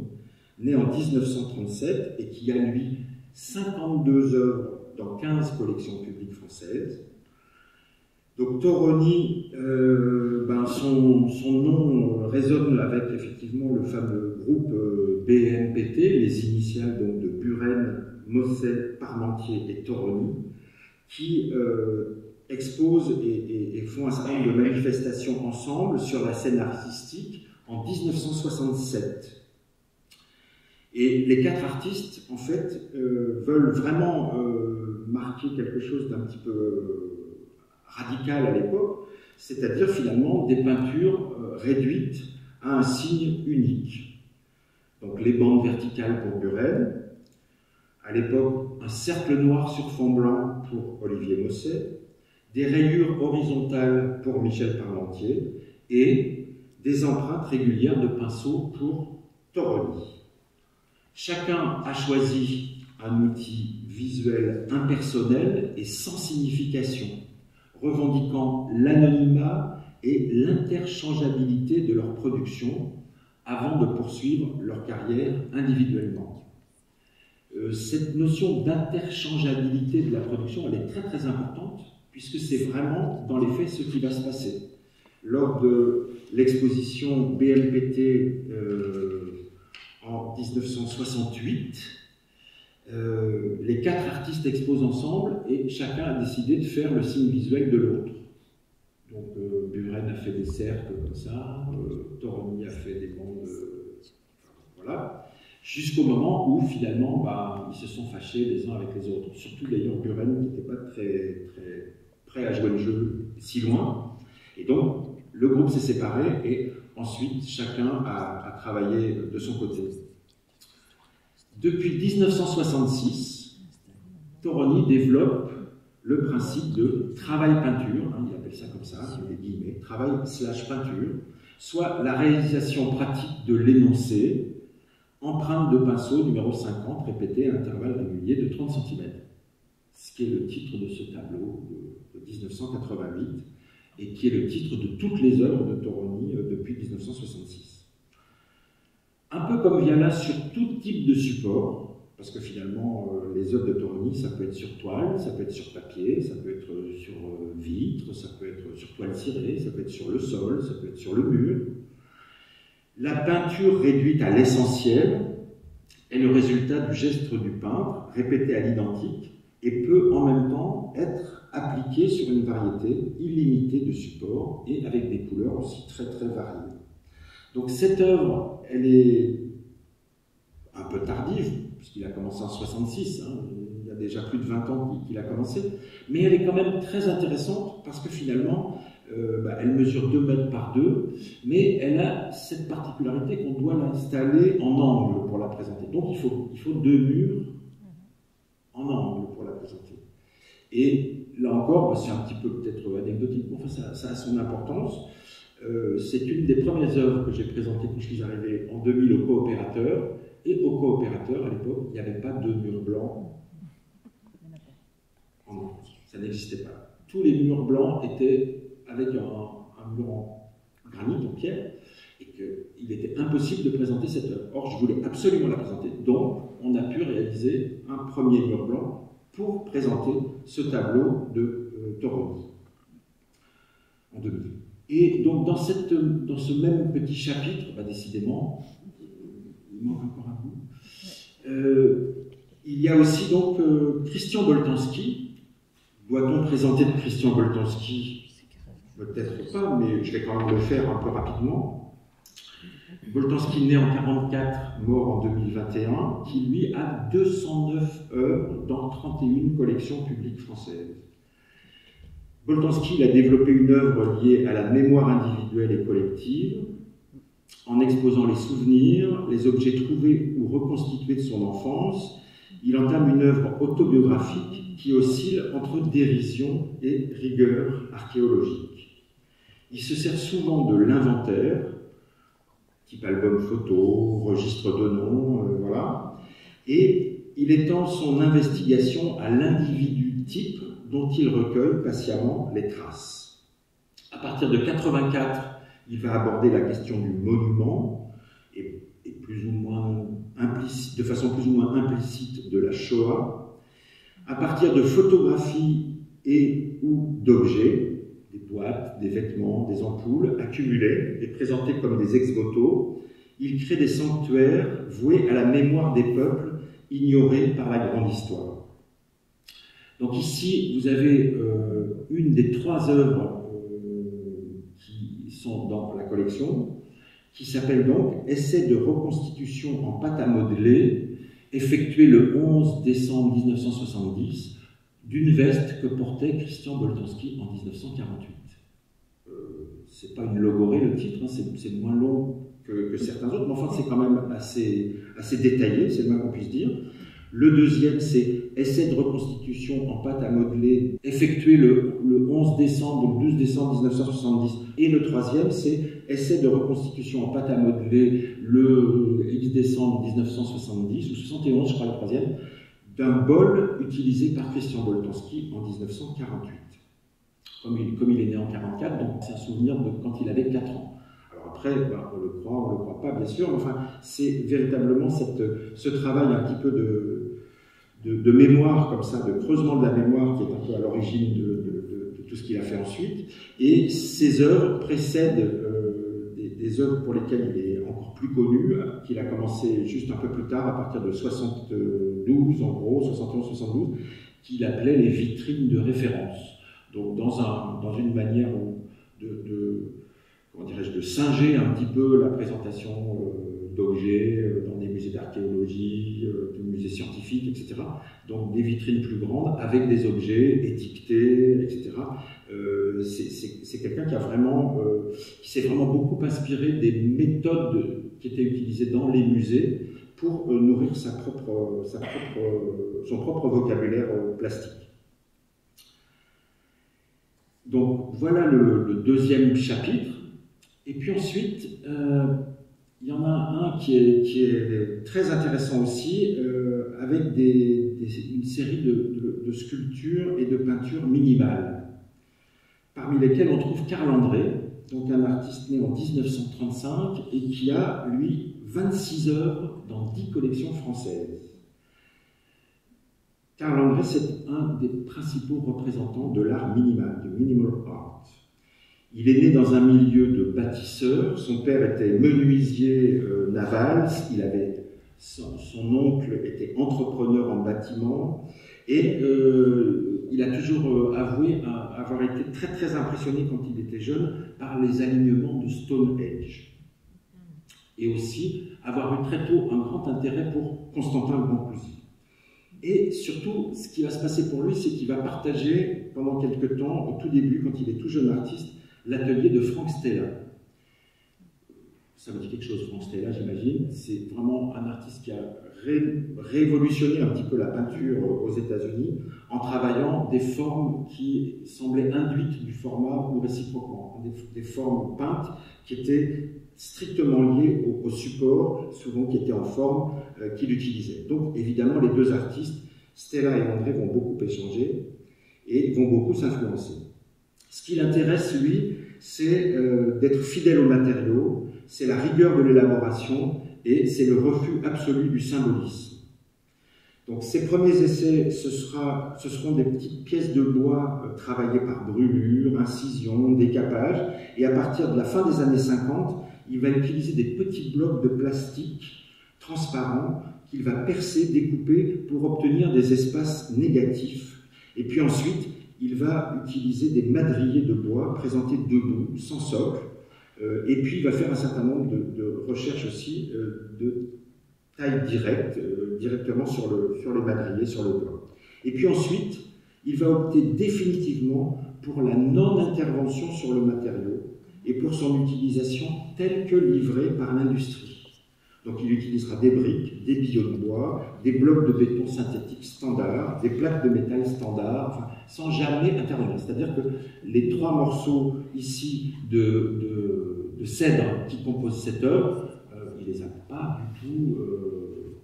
né en 1937 et qui a, lui, 52 œuvres dans 15 collections publiques françaises. Donc Toroni, son nom résonne avec effectivement le fameux groupe BMPT, les initiales donc, de Buren, Mosset, Parmentier et Toroni, qui exposent et font un certain nombre de manifestations ensemble sur la scène artistique en 1967. Et les 4 artistes, en fait, veulent vraiment marquer quelque chose d'un petit peu radical à l'époque, c'est-à-dire finalement des peintures réduites à un signe unique. Donc les bandes verticales pour Buren, à l'époque un cercle noir sur fond blanc pour Olivier Mosset, des rayures horizontales pour Michel Parmentier et des empreintes régulières de pinceau pour Toroni. Chacun a choisi un outil visuel impersonnel et sans signification, revendiquant l'anonymat et l'interchangeabilité de leur production avant de poursuivre leur carrière individuellement. Cette notion d'interchangeabilité de la production, elle est très très importante, puisque c'est vraiment dans les faits ce qui va se passer. Lors de l'exposition BMPT en 1968, les 4 artistes exposent ensemble et chacun a décidé de faire le signe visuel de l'autre. Donc Buren a fait des cercles comme ça, Toroni a fait des bandes, voilà, jusqu'au moment où finalement ils se sont fâchés les uns avec les autres. Surtout d'ailleurs Buren qui n'était pas très prêt à jouer le jeu si loin. Et donc le groupe s'est séparé et ensuite chacun a travaillé de son côté. Depuis 1966, Toroni développe le principe de travail-peinture, hein, il appelle ça comme ça, des guillemets, travail/peinture, soit la réalisation pratique de l'énoncé, empreinte de pinceau numéro 50, répétée à intervalles réguliers de 30 cm, ce qui est le titre de ce tableau de 1988, et qui est le titre de toutes les œuvres de Toroni depuis 1966. Un peu comme Viala sur tout type de support, parce que finalement, les œuvres de Toroni, ça peut être sur toile, ça peut être sur papier, ça peut être sur vitre, ça peut être sur toile cirée, ça peut être sur le sol, ça peut être sur le mur. La peinture réduite à l'essentiel est le résultat du geste du peintre, répété à l'identique, et peut en même temps être appliquée sur une variété illimitée de supports et avec des couleurs aussi très très variées. Donc cette œuvre, elle est un peu tardive, puisqu'il a commencé en 66, hein, il y a déjà plus de 20 ans qu'il a commencé, mais elle est quand même très intéressante parce que finalement, elle mesure 2 mètres par 2, mais elle a cette particularité qu'on doit l'installer en angle pour la présenter. Donc il faut 2 murs en angle pour la présenter. Et là encore, c'est un petit peu peut-être anecdotique, mais enfin, ça a son importance. C'est une des premières œuvres que j'ai présentées quand je suis arrivé en 2000 au coopérateur. Et au coopérateur, à l'époque, il n'y avait pas de mur blanc en angle. Ça n'existait pas. Tous les murs blancs étaient avec un mur en granit, en pierre, et qu'il était impossible de présenter cette œuvre. Or, je voulais absolument la présenter. Donc, on a pu réaliser un premier mur blanc pour présenter ce tableau de Toroni en 2000. Et donc dans ce même petit chapitre, décidément, il manque encore un bout, il y a aussi donc Christian Boltanski. Doit-on présenter de Christian Boltanski? Peut-être pas, mais je vais quand même le faire un peu rapidement. Boltanski, né en 1944, mort en 2021, qui lui a 209 œuvres dans 31 collections publiques françaises. Boltanski a développé une œuvre liée à la mémoire individuelle et collective, en exposant les souvenirs, les objets trouvés ou reconstitués de son enfance. Il entame une œuvre autobiographique qui oscille entre dérision et rigueur archéologique. Il se sert souvent de l'inventaire, type album photo, registre de noms, voilà, et il étend son investigation à l'individu type dont il recueille patiemment les traces. À partir de 84, il va aborder la question du monument et plus ou moins implicite, de façon plus ou moins implicite de la Shoah. À partir de photographies et ou d'objets, des boîtes, des vêtements, des ampoules accumulées et présentés comme des ex-voto, il crée des sanctuaires voués à la mémoire des peuples ignorés par la grande histoire. Donc ici, vous avez une des 3 œuvres qui sont dans la collection, qui s'appelle donc « Essai de reconstitution en pâte à modeler », effectué le 11 décembre 1970, d'une veste que portait Christian Boltanski en 1948. C'est pas une logorée le titre, hein, c'est moins long que certains autres, mais enfin c'est quand même assez détaillé, c'est le moins qu'on puisse dire. Le deuxième, c'est Essai de reconstitution en pâte à modeler, effectué le 11 décembre ou le 12 décembre 1970. Et le troisième, c'est Essai de reconstitution en pâte à modeler le X décembre 1970, ou 71, je crois, le troisième, d'un bol utilisé par Christian Boltanski en 1948. Comme il est né en 1944, donc c'est un souvenir de quand il avait 4 ans. Alors après, on le croit pas, bien sûr, mais enfin, c'est véritablement ce travail un petit peu de mémoire, comme ça, de creusement de la mémoire qui est un peu à l'origine de tout ce qu'il a fait ensuite. Et ces œuvres précèdent des œuvres pour lesquelles il est encore plus connu, qu'il a commencé juste un peu plus tard, à partir de 72, en gros, 71-72, qu'il appelait les vitrines de référence. Donc dans une manière comment dirais-je, de singer un petit peu la présentation d'objets dans des musées d'archéologie, de musées scientifiques, etc. Donc des vitrines plus grandes avec des objets étiquetés, etc. C'est quelqu'un qui s'est vraiment beaucoup inspiré des méthodes qui étaient utilisées dans les musées pour nourrir son propre vocabulaire plastique. Donc voilà le deuxième chapitre. Et puis ensuite, il y en a un qui est très intéressant aussi, avec une série de sculptures et de peintures minimales, parmi lesquelles on trouve Carl André, donc un artiste né en 1935 et qui a, lui, 26 œuvres dans 10 collections françaises. Carl André, c'est un des principaux représentants de l'art minimal, de minimal art. Il est né dans un milieu de bâtisseurs. Son père était menuisier naval. Son oncle était entrepreneur en bâtiment. Et il a toujours avoué avoir été très très impressionné quand il était jeune par les alignements de Stonehenge. Et aussi avoir eu très tôt un grand intérêt pour Constantin le Brancusi. Et surtout, ce qui va se passer pour lui, c'est qu'il va partager pendant quelques temps, au tout début, quand il est tout jeune artiste, l'atelier de Frank Stella. Ça me dit quelque chose, Frank Stella, j'imagine. C'est vraiment un artiste qui a révolutionné un petit peu la peinture aux États-Unis en travaillant des formes qui semblaient induites du format ou réciproquement, des formes peintes qui étaient strictement liées au support, souvent qui était en forme qu'il utilisait. Donc évidemment, les deux artistes, Stella et André, vont beaucoup échanger et vont beaucoup s'influencer. Ce qui l'intéresse, lui, c'est d'être fidèle aux matériaux, c'est la rigueur de l'élaboration et c'est le refus absolu du symbolisme. Donc ses premiers essais, ce seront des petites pièces de bois travaillées par brûlure, incision, décapage, et à partir de la fin des années 50, il va utiliser des petits blocs de plastique transparents qu'il va percer, découper pour obtenir des espaces négatifs. Et puis ensuite, il va utiliser des madriers de bois présentés debout, sans socle, et puis il va faire un certain nombre de recherches aussi de taille directe, directement sur les madriers, sur le bois. Et puis ensuite, il va opter définitivement pour la non-intervention sur le matériau et pour son utilisation telle que livrée par l'industrie. Donc il utilisera des briques, des billots de bois, des blocs de béton synthétique standard, des plaques de métal standard, enfin, sans jamais intervenir. C'est-à-dire que les 3 morceaux ici de cèdre qui composent cette œuvre, il ne les a pas du tout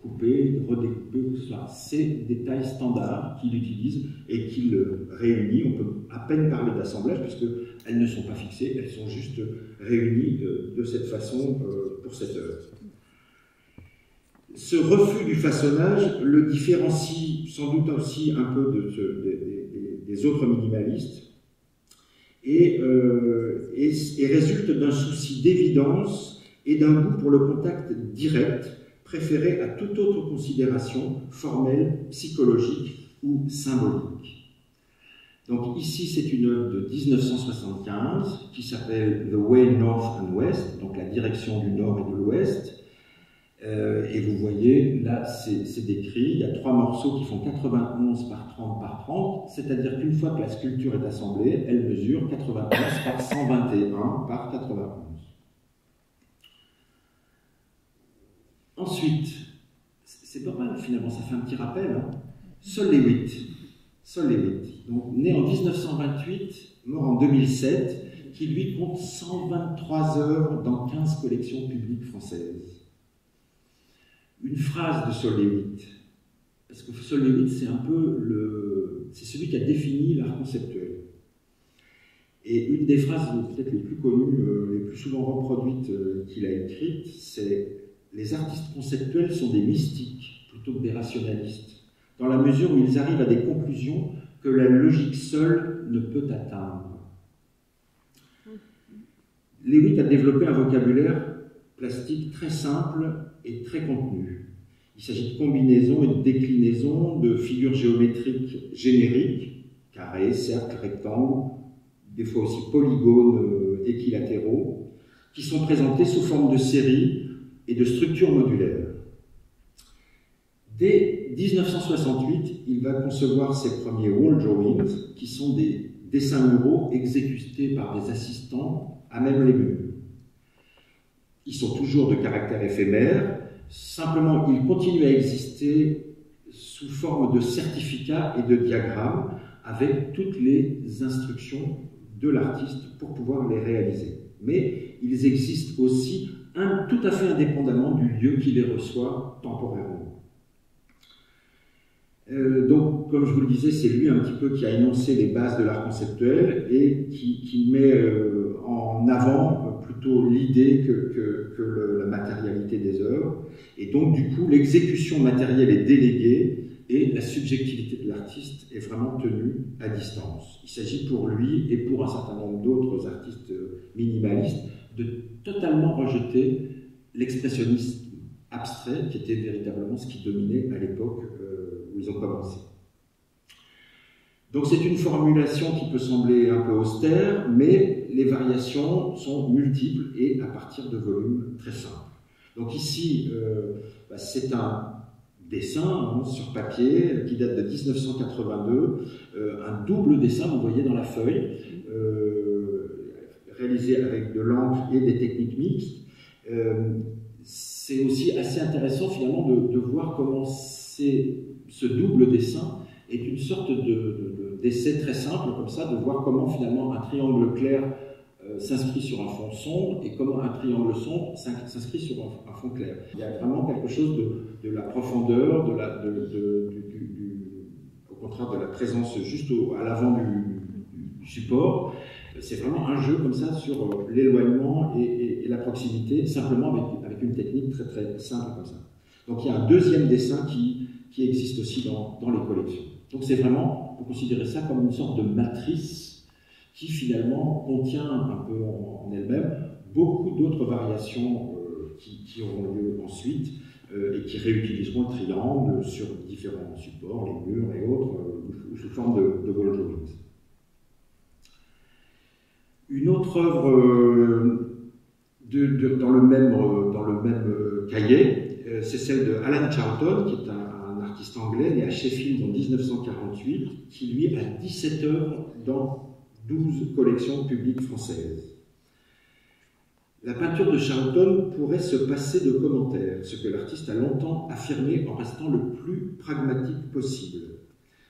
coupés, redécoupés, ou que ce soit. C'est des tailles standards qu'il utilise et qu'il réunit. On peut à peine parler d'assemblage puisqu'elles ne sont pas fixées, elles sont juste réunies de cette façon pour cette œuvre. Ce refus du façonnage le différencie sans doute aussi un peu des autres minimalistes et résulte d'un souci d'évidence et d'un goût pour le contact direct, préféré à toute autre considération formelle, psychologique ou symbolique. Donc ici, c'est une œuvre de 1975 qui s'appelle The Way North and West, donc la direction du nord et de l'ouest. Et vous voyez, là, c'est décrit, il y a 3 morceaux qui font 91 par 30 par 30, c'est-à-dire qu'une fois que la sculpture est assemblée, elle mesure 91 par 121 par 91. Ensuite, c'est pas mal finalement, ça fait un petit rappel, hein. Sol Lewitt, donc né en 1928, mort en 2007, qui lui compte 123 œuvres dans 15 collections publiques françaises. Une phrase de Sol Lewitt, parce que Sol Lewitt, c'est un peu c'est celui qui a défini l'art conceptuel. Et une des phrases peut-être les plus connues, les plus souvent reproduites qu'il a écrites, c'est « Les artistes conceptuels sont des mystiques plutôt que des rationalistes, dans la mesure où ils arrivent à des conclusions que la logique seule ne peut atteindre. » Lewitt a développé un vocabulaire plastique très simple et très contenu. Il s'agit de combinaisons et de déclinaisons de figures géométriques génériques, carrés, cercles, rectangles, des fois aussi polygones équilatéraux, qui sont présentés sous forme de séries et de structures modulaires. Dès 1968, il va concevoir ses premiers wall drawings, qui sont des dessins muraux exécutés par des assistants à même les murs. Ils sont toujours de caractère éphémère, simplement ils continuent à exister sous forme de certificats et de diagrammes avec toutes les instructions de l'artiste pour pouvoir les réaliser. Mais ils existent aussi tout à fait indépendamment du lieu qui les reçoit temporairement. Donc, comme je vous le disais, c'est lui un petit peu qui a énoncé les bases de l'art conceptuel et qui met en avant plutôt l'idée que la matérialité des œuvres. Et donc, du coup, l'exécution matérielle est déléguée et la subjectivité de l'artiste est vraiment tenue à distance. Il s'agit pour lui et pour un certain nombre d'autres artistes minimalistes de totalement rejeter l'expressionnisme abstrait qui était véritablement ce qui dominait à l'époque où ils ont commencé. Donc c'est une formulation qui peut sembler un peu austère, mais les variations sont multiples et à partir de volumes très simples. Donc ici, c'est un dessin sur papier qui date de 1982, un double dessin, vous voyez dans la feuille, réalisé avec de l'encre et des techniques mixtes. C'est aussi assez intéressant finalement de voir comment ce double dessin est une sorte d'essai très simple comme ça, de voir comment finalement un triangle clair s'inscrit sur un fond sombre et comment un triangle sombre s'inscrit sur un fond clair. Il y a vraiment quelque chose de la profondeur, au contraire de la présence juste à l'avant du support. C'est vraiment un jeu comme ça sur l'éloignement et la proximité, simplement avec une technique très très simple comme ça. Donc il y a un deuxième dessin qui existe aussi dans les collections. Donc c'est vraiment, on peut considérer ça comme une sorte de matrice qui finalement contient un peu en elle-même beaucoup d'autres variations qui auront lieu ensuite et qui réutiliseront le triangle sur différents supports, les murs et autres, ou sous forme de wall drawings. Une autre œuvre dans le même cahier, c'est celle de Alan Charlton, qui est un artiste anglais né à Sheffield en 1948, qui lui a 17 œuvres dans 12 collections publiques françaises. La peinture de Charlton pourrait se passer de commentaires, ce que l'artiste a longtemps affirmé en restant le plus pragmatique possible.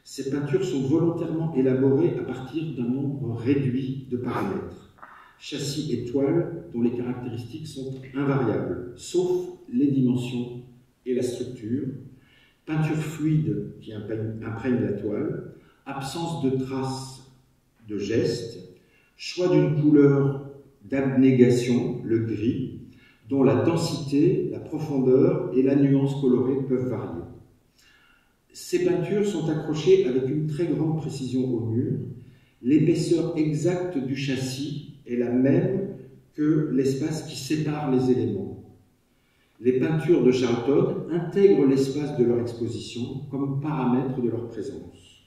Ces peintures sont volontairement élaborées à partir d'un nombre réduit de paramètres, châssis et toile dont les caractéristiques sont invariables, sauf les dimensions et la structure, peinture fluide qui imprègne la toile, absence de traces de gestes, choix d'une couleur d'abnégation, le gris, dont la densité, la profondeur et la nuance colorée peuvent varier. Ces peintures sont accrochées avec une très grande précision au mur. L'épaisseur exacte du châssis est la même que l'espace qui sépare les éléments. Les peintures de Charlton intègrent l'espace de leur exposition comme paramètre de leur présence.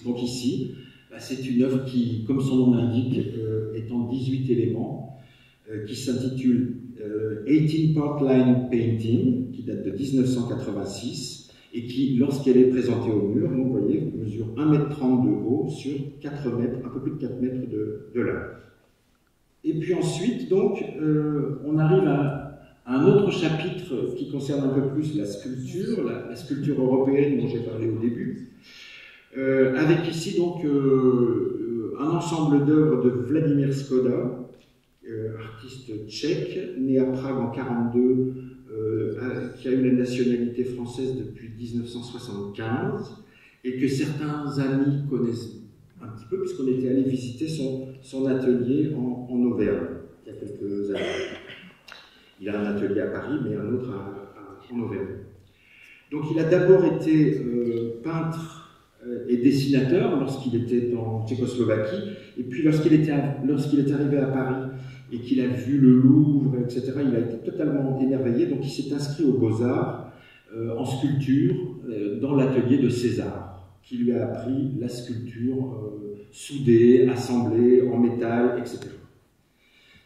Donc ici, c'est une œuvre qui, comme son nom l'indique, est en 18 éléments, qui s'intitule 18-Part Line Painting, qui date de 1986, et qui, lorsqu'elle est présentée au mur, vous voyez, mesure 1,30 m de haut sur 4 mètres, un peu plus de 4 mètres de large. Et puis ensuite, donc, on arrive à un autre chapitre qui concerne un peu plus la sculpture, la sculpture européenne dont j'ai parlé au début, avec ici donc un ensemble d'œuvres de Vladimir Škoda, artiste tchèque, né à Prague en 1942, qui a eu la nationalité française depuis 1975 et que certains amis connaissent un petit peu puisqu'on était allé visiter son atelier en Auvergne il y a quelques années. Il a un atelier à Paris mais un autre en Auvergne. Donc il a d'abord été peintre et dessinateur lorsqu'il était en Tchécoslovaquie et puis lorsqu'il est arrivé à Paris et qu'il a vu le Louvre, etc., il a été totalement émerveillé, donc il s'est inscrit aux Beaux-Arts en sculpture dans l'atelier de César, qui lui a appris la sculpture soudée, assemblée, en métal, etc.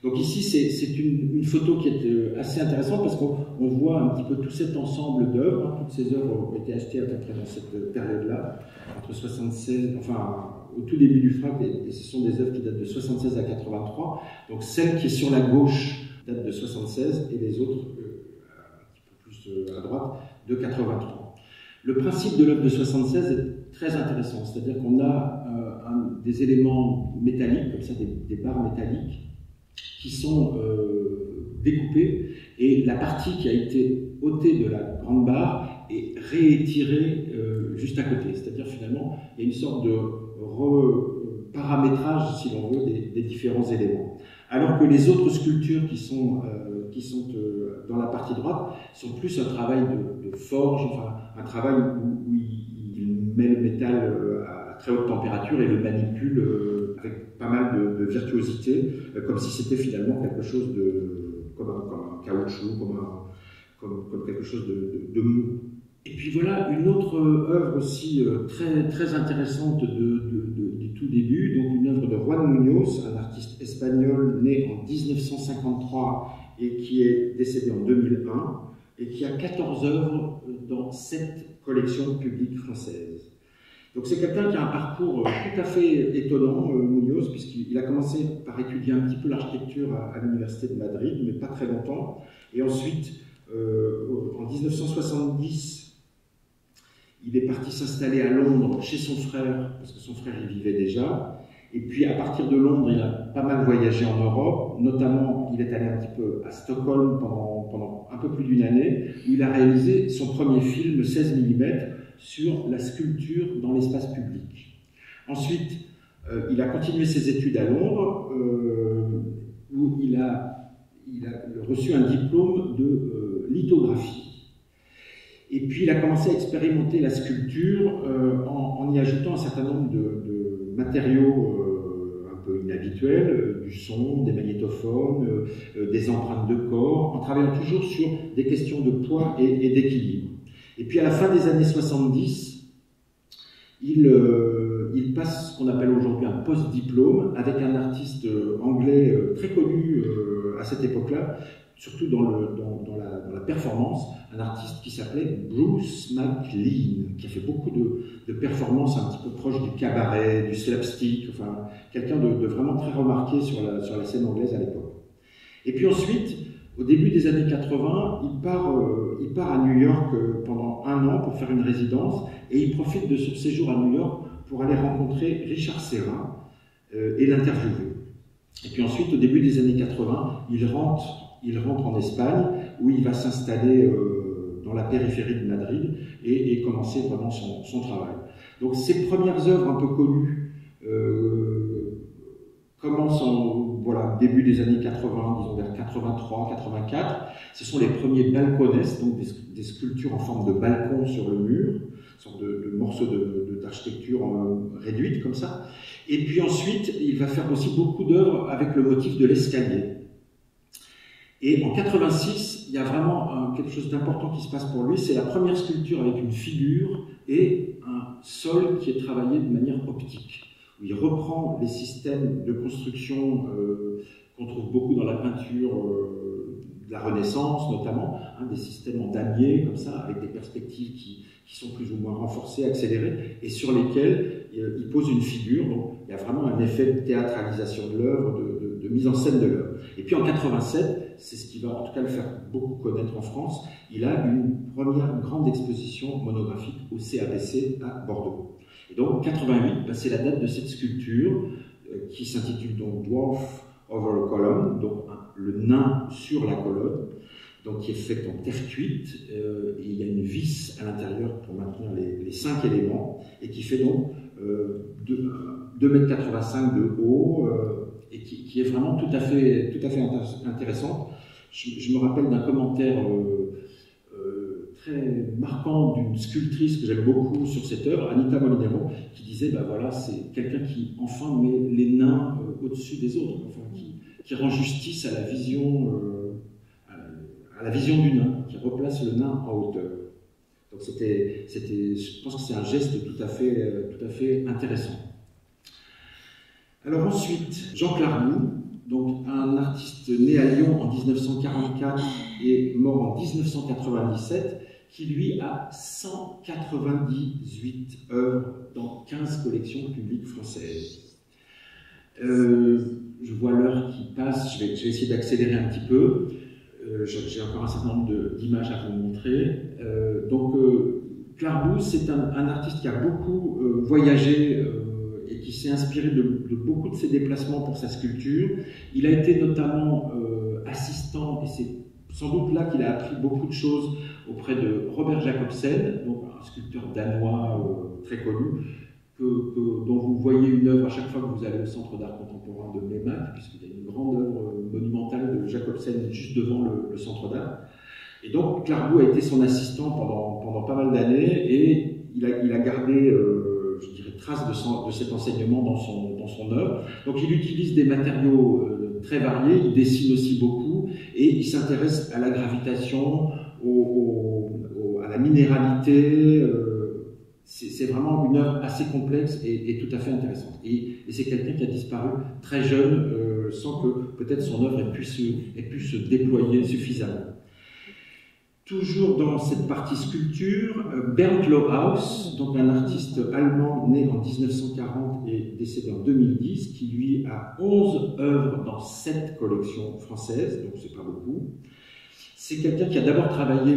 Donc ici, c'est une photo qui est assez intéressante parce qu'on voit un petit peu tout cet ensemble d'œuvres. Hein. Toutes ces œuvres ont été achetées à peu près dans cette période-là, entre 76, enfin au tout début du FRAC, et ce sont des œuvres qui datent de 76 à 83. Donc celle qui est sur la gauche date de 76 et les autres, un petit peu plus à droite, de 83. Le principe de l'œuvre de 76 est très intéressant, c'est-à-dire qu'on a des éléments métalliques, comme ça des barres métalliques, qui sont découpées, et la partie qui a été ôtée de la grande barre est réétirée juste à côté. C'est-à-dire finalement, il y a une sorte de paramétrage, si l'on veut, des différents éléments. Alors que les autres sculptures qui sont dans la partie droite sont plus un travail de forge, enfin un travail où il met le métal à très haute température et le manipule avec pas mal de virtuosité, comme si c'était finalement quelque chose comme un caoutchouc, comme quelque chose de mou. Et puis voilà une autre œuvre aussi très intéressante du tout début, donc une œuvre de Juan Muñoz, un artiste espagnol né en 1953 et qui est décédé en 2001, et qui a 14 œuvres dans 7 collections publiques françaises. Donc c'est quelqu'un qui a un parcours tout à fait étonnant, Muñoz, puisqu'il a commencé par étudier un petit peu l'architecture à l'université de Madrid, mais pas très longtemps, et ensuite, en 1970, il est parti s'installer à Londres chez son frère, parce que son frère y vivait déjà. Et puis à partir de Londres, il a pas mal voyagé en Europe, notamment il est allé un petit peu à Stockholm pendant un peu plus d'une année, où il a réalisé son premier film 16 mm sur la sculpture dans l'espace public. Ensuite, il a continué ses études à Londres, où il a reçu un diplôme de lithographie. Et puis il a commencé à expérimenter la sculpture en y ajoutant un certain nombre de matériaux un peu inhabituels, du son, des magnétophones, des empreintes de corps, en travaillant toujours sur des questions de poids et d'équilibre. Et puis à la fin des années 70, il passe ce qu'on appelle aujourd'hui un post-diplôme avec un artiste anglais très connu à cette époque-là, surtout dans la performance, un artiste qui s'appelait Bruce McLean, qui a fait beaucoup de performances un petit peu proches du cabaret, du slapstick, enfin quelqu'un de vraiment très remarqué sur la scène anglaise à l'époque. Et puis ensuite, au début des années 80, il part à New York pendant 1 an pour faire une résidence, et il profite de son séjour à New York pour aller rencontrer Richard Serra et l'interviewer. Et puis ensuite, au début des années 80, il rentre en Espagne, où il va s'installer dans la périphérie de Madrid et commencer vraiment son travail. Donc ses premières œuvres un peu connues commencent début des années 80, disons vers 83, 84. Ce sont les premiers balcones, donc des sculptures en forme de balcon sur le mur, une sorte de morceaux d'architecture réduite comme ça. Et puis ensuite, il va faire aussi beaucoup d'œuvres avec le motif de l'escalier. Et en 86, il y a vraiment quelque chose d'important qui se passe pour lui. C'est la première sculpture avec une figure et un sol qui est travaillé de manière optique. Où il reprend les systèmes de construction qu'on trouve beaucoup dans la peinture de la Renaissance, notamment, des systèmes en damier, comme ça, avec des perspectives qui sont plus ou moins renforcées, accélérées, et sur lesquelles il pose une figure. Donc, il y a vraiment un effet de théâtralisation de l'œuvre, de mise en scène de l'œuvre. Et puis en 87, c'est ce qui va en tout cas le faire beaucoup connaître en France, il a une première grande exposition monographique au CABC à Bordeaux. Et donc 88, c'est la date de cette sculpture qui s'intitule donc Dwarf over a Column, donc le nain sur la colonne, donc qui est faite en terre cuite, et il y a une vis à l'intérieur pour maintenir les 5 éléments, et qui fait donc 2,85 m de haut, et qui est vraiment tout à fait intéressante. Je me rappelle d'un commentaire très marquant d'une sculptrice que j'aime beaucoup sur cette œuvre, Anita Molinero, qui disait voilà, c'est quelqu'un qui enfin met les nains au-dessus des autres, enfin, qui rend justice à la vision du nain, qui replace le nain en hauteur. Donc je pense que c'est un geste tout à fait intéressant. Alors ensuite, Jean Clarboudt, donc un artiste né à Lyon en 1944 et mort en 1997, qui lui a 198 œuvres dans 15 collections publiques françaises. Je vois l'heure qui passe, je vais essayer d'accélérer un petit peu. J'ai encore un certain nombre d'images à vous montrer. Clarboudt, c'est un artiste qui a beaucoup voyagé et qui s'est inspiré de beaucoup de ses déplacements pour sa sculpture. Il a été notamment assistant, et c'est sans doute là qu'il a appris beaucoup de choses auprès de Robert Jacobsen, donc un sculpteur danois très connu, dont vous voyez une œuvre à chaque fois que vous allez au Centre d'art contemporain de Meymac, puisqu'il y a une grande œuvre monumentale de Jacobsen juste devant le Centre d'art. Et donc Clarboudt a été son assistant pendant pas mal d'années, et il a gardé je dirais, trace de cet enseignement dans son œuvre. Donc il utilise des matériaux très variés, il dessine aussi beaucoup, et il s'intéresse à la gravitation, à la minéralité. C'est vraiment une œuvre assez complexe et tout à fait intéressante. Et c'est quelqu'un qui a disparu très jeune, sans que peut-être son œuvre ait pu se déployer suffisamment. Toujours dans cette partie sculpture, Bernd Lohaus, donc un artiste allemand né en 1940 et décédé en 2010, qui lui a 11 œuvres dans 7 collections françaises, donc c'est pas beaucoup. C'est quelqu'un qui a d'abord travaillé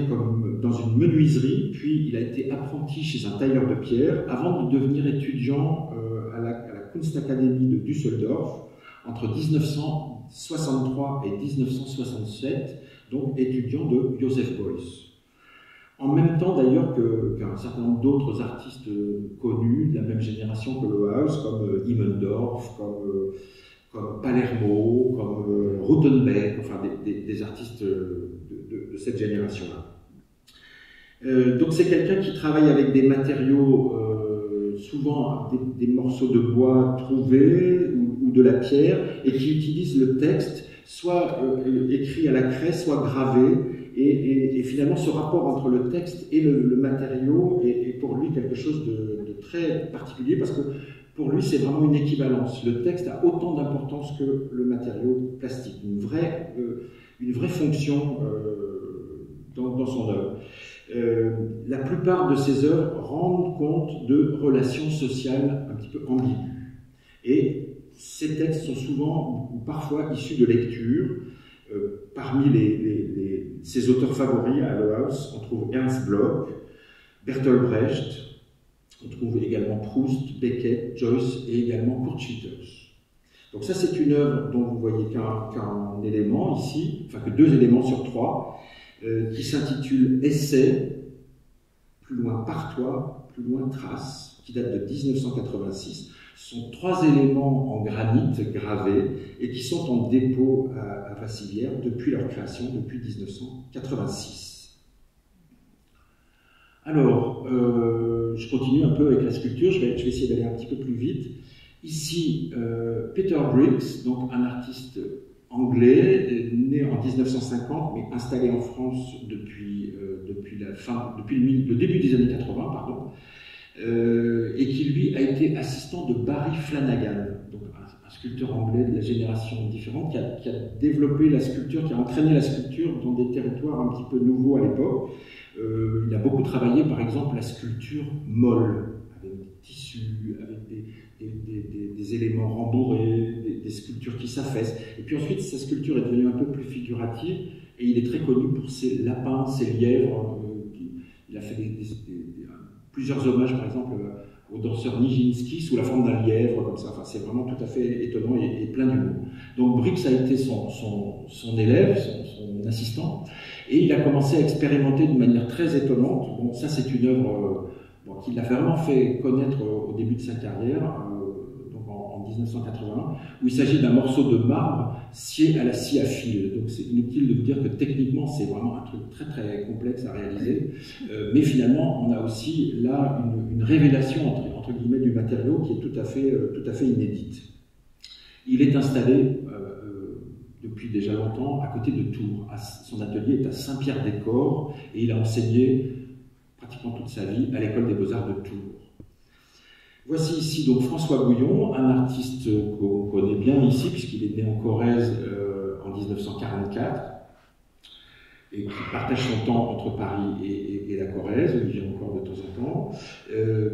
dans une menuiserie, puis il a été apprenti chez un tailleur de pierre, avant de devenir étudiant à la Kunstakademie de Düsseldorf entre 1963 et 1967, donc étudiant de Joseph Beuys. En même temps d'ailleurs qu'un certain nombre d'autres artistes connus de la même génération que Lohaus, comme Immendorf, comme Palermo, comme Rutenbeck, enfin des artistes de cette génération-là. Donc c'est quelqu'un qui travaille avec des matériaux, souvent des morceaux de bois trouvés ou de la pierre, et qui utilise le texte soit écrit à la craie, soit gravé, et finalement ce rapport entre le texte et le matériau est pour lui quelque chose de très particulier, parce que pour lui c'est vraiment une équivalence. Le texte a autant d'importance que le matériau plastique, une vraie fonction dans son œuvre. La plupart de ses œuvres rendent compte de relations sociales un petit peu ambiguës. Et ces textes sont souvent ou parfois issus de lectures, Parmi ses auteurs favoris à Lohaus, on trouve Ernst Bloch, Bertolt Brecht, on trouve également Proust, Beckett, Joyce et également Kurt Schwitters. Donc ça, c'est une œuvre dont vous voyez qu'un élément ici, enfin que 2 éléments sur 3, qui s'intitule Essai, plus loin Par toi, plus loin Trace, qui date de 1986. Ce sont 3 éléments en granit gravés et qui sont en dépôt à Vassivière depuis leur création, depuis 1986. Alors, je continue un peu avec la sculpture, je vais essayer d'aller un petit peu plus vite. Ici, Peter Briggs, donc un artiste anglais, né en 1950, mais installé en France depuis le début des années 80, pardon, et qui lui a été assistant de Barry Flanagan, donc un sculpteur anglais de la génération différente, qui a développé la sculpture, qui a entraîné la sculpture dans des territoires un petit peu nouveaux à l'époque. Il a beaucoup travaillé, par exemple, la sculpture molle, avec des tissus, avec des éléments rembourrés, des sculptures qui s'affaissent. Et puis ensuite, sa sculpture est devenue un peu plus figurative, et il est très connu pour ses lapins, ses lièvres. Il a fait plusieurs hommages, par exemple, au danseur Nijinsky sous la forme d'un lièvre, comme ça. Enfin, c'est vraiment tout à fait étonnant et plein d'humour. Donc Briggs a été son élève, son assistant, et il a commencé à expérimenter de manière très étonnante. Bon, ça, c'est une œuvre qu'il a vraiment fait connaître au début de sa carrière, donc en 1981, où il s'agit d'un morceau de marbre scié à la scie à fil. Donc c'est inutile de vous dire que techniquement, c'est vraiment un truc très très complexe à réaliser, mais finalement, on a aussi là une révélation entre guillemets du matériau qui est tout à fait inédite. Il est installé depuis déjà longtemps à côté de Tours. Son atelier est à Saint-Pierre-des-Corps et il a enseigné pratiquement toute sa vie à l'école des Beaux-Arts de Tours. Voici ici donc François Bouillon, un artiste qu'on connaît bien ici puisqu'il est né en Corrèze en 1944 et qui partage son temps entre Paris et la Corrèze, où il vit encore de temps en temps.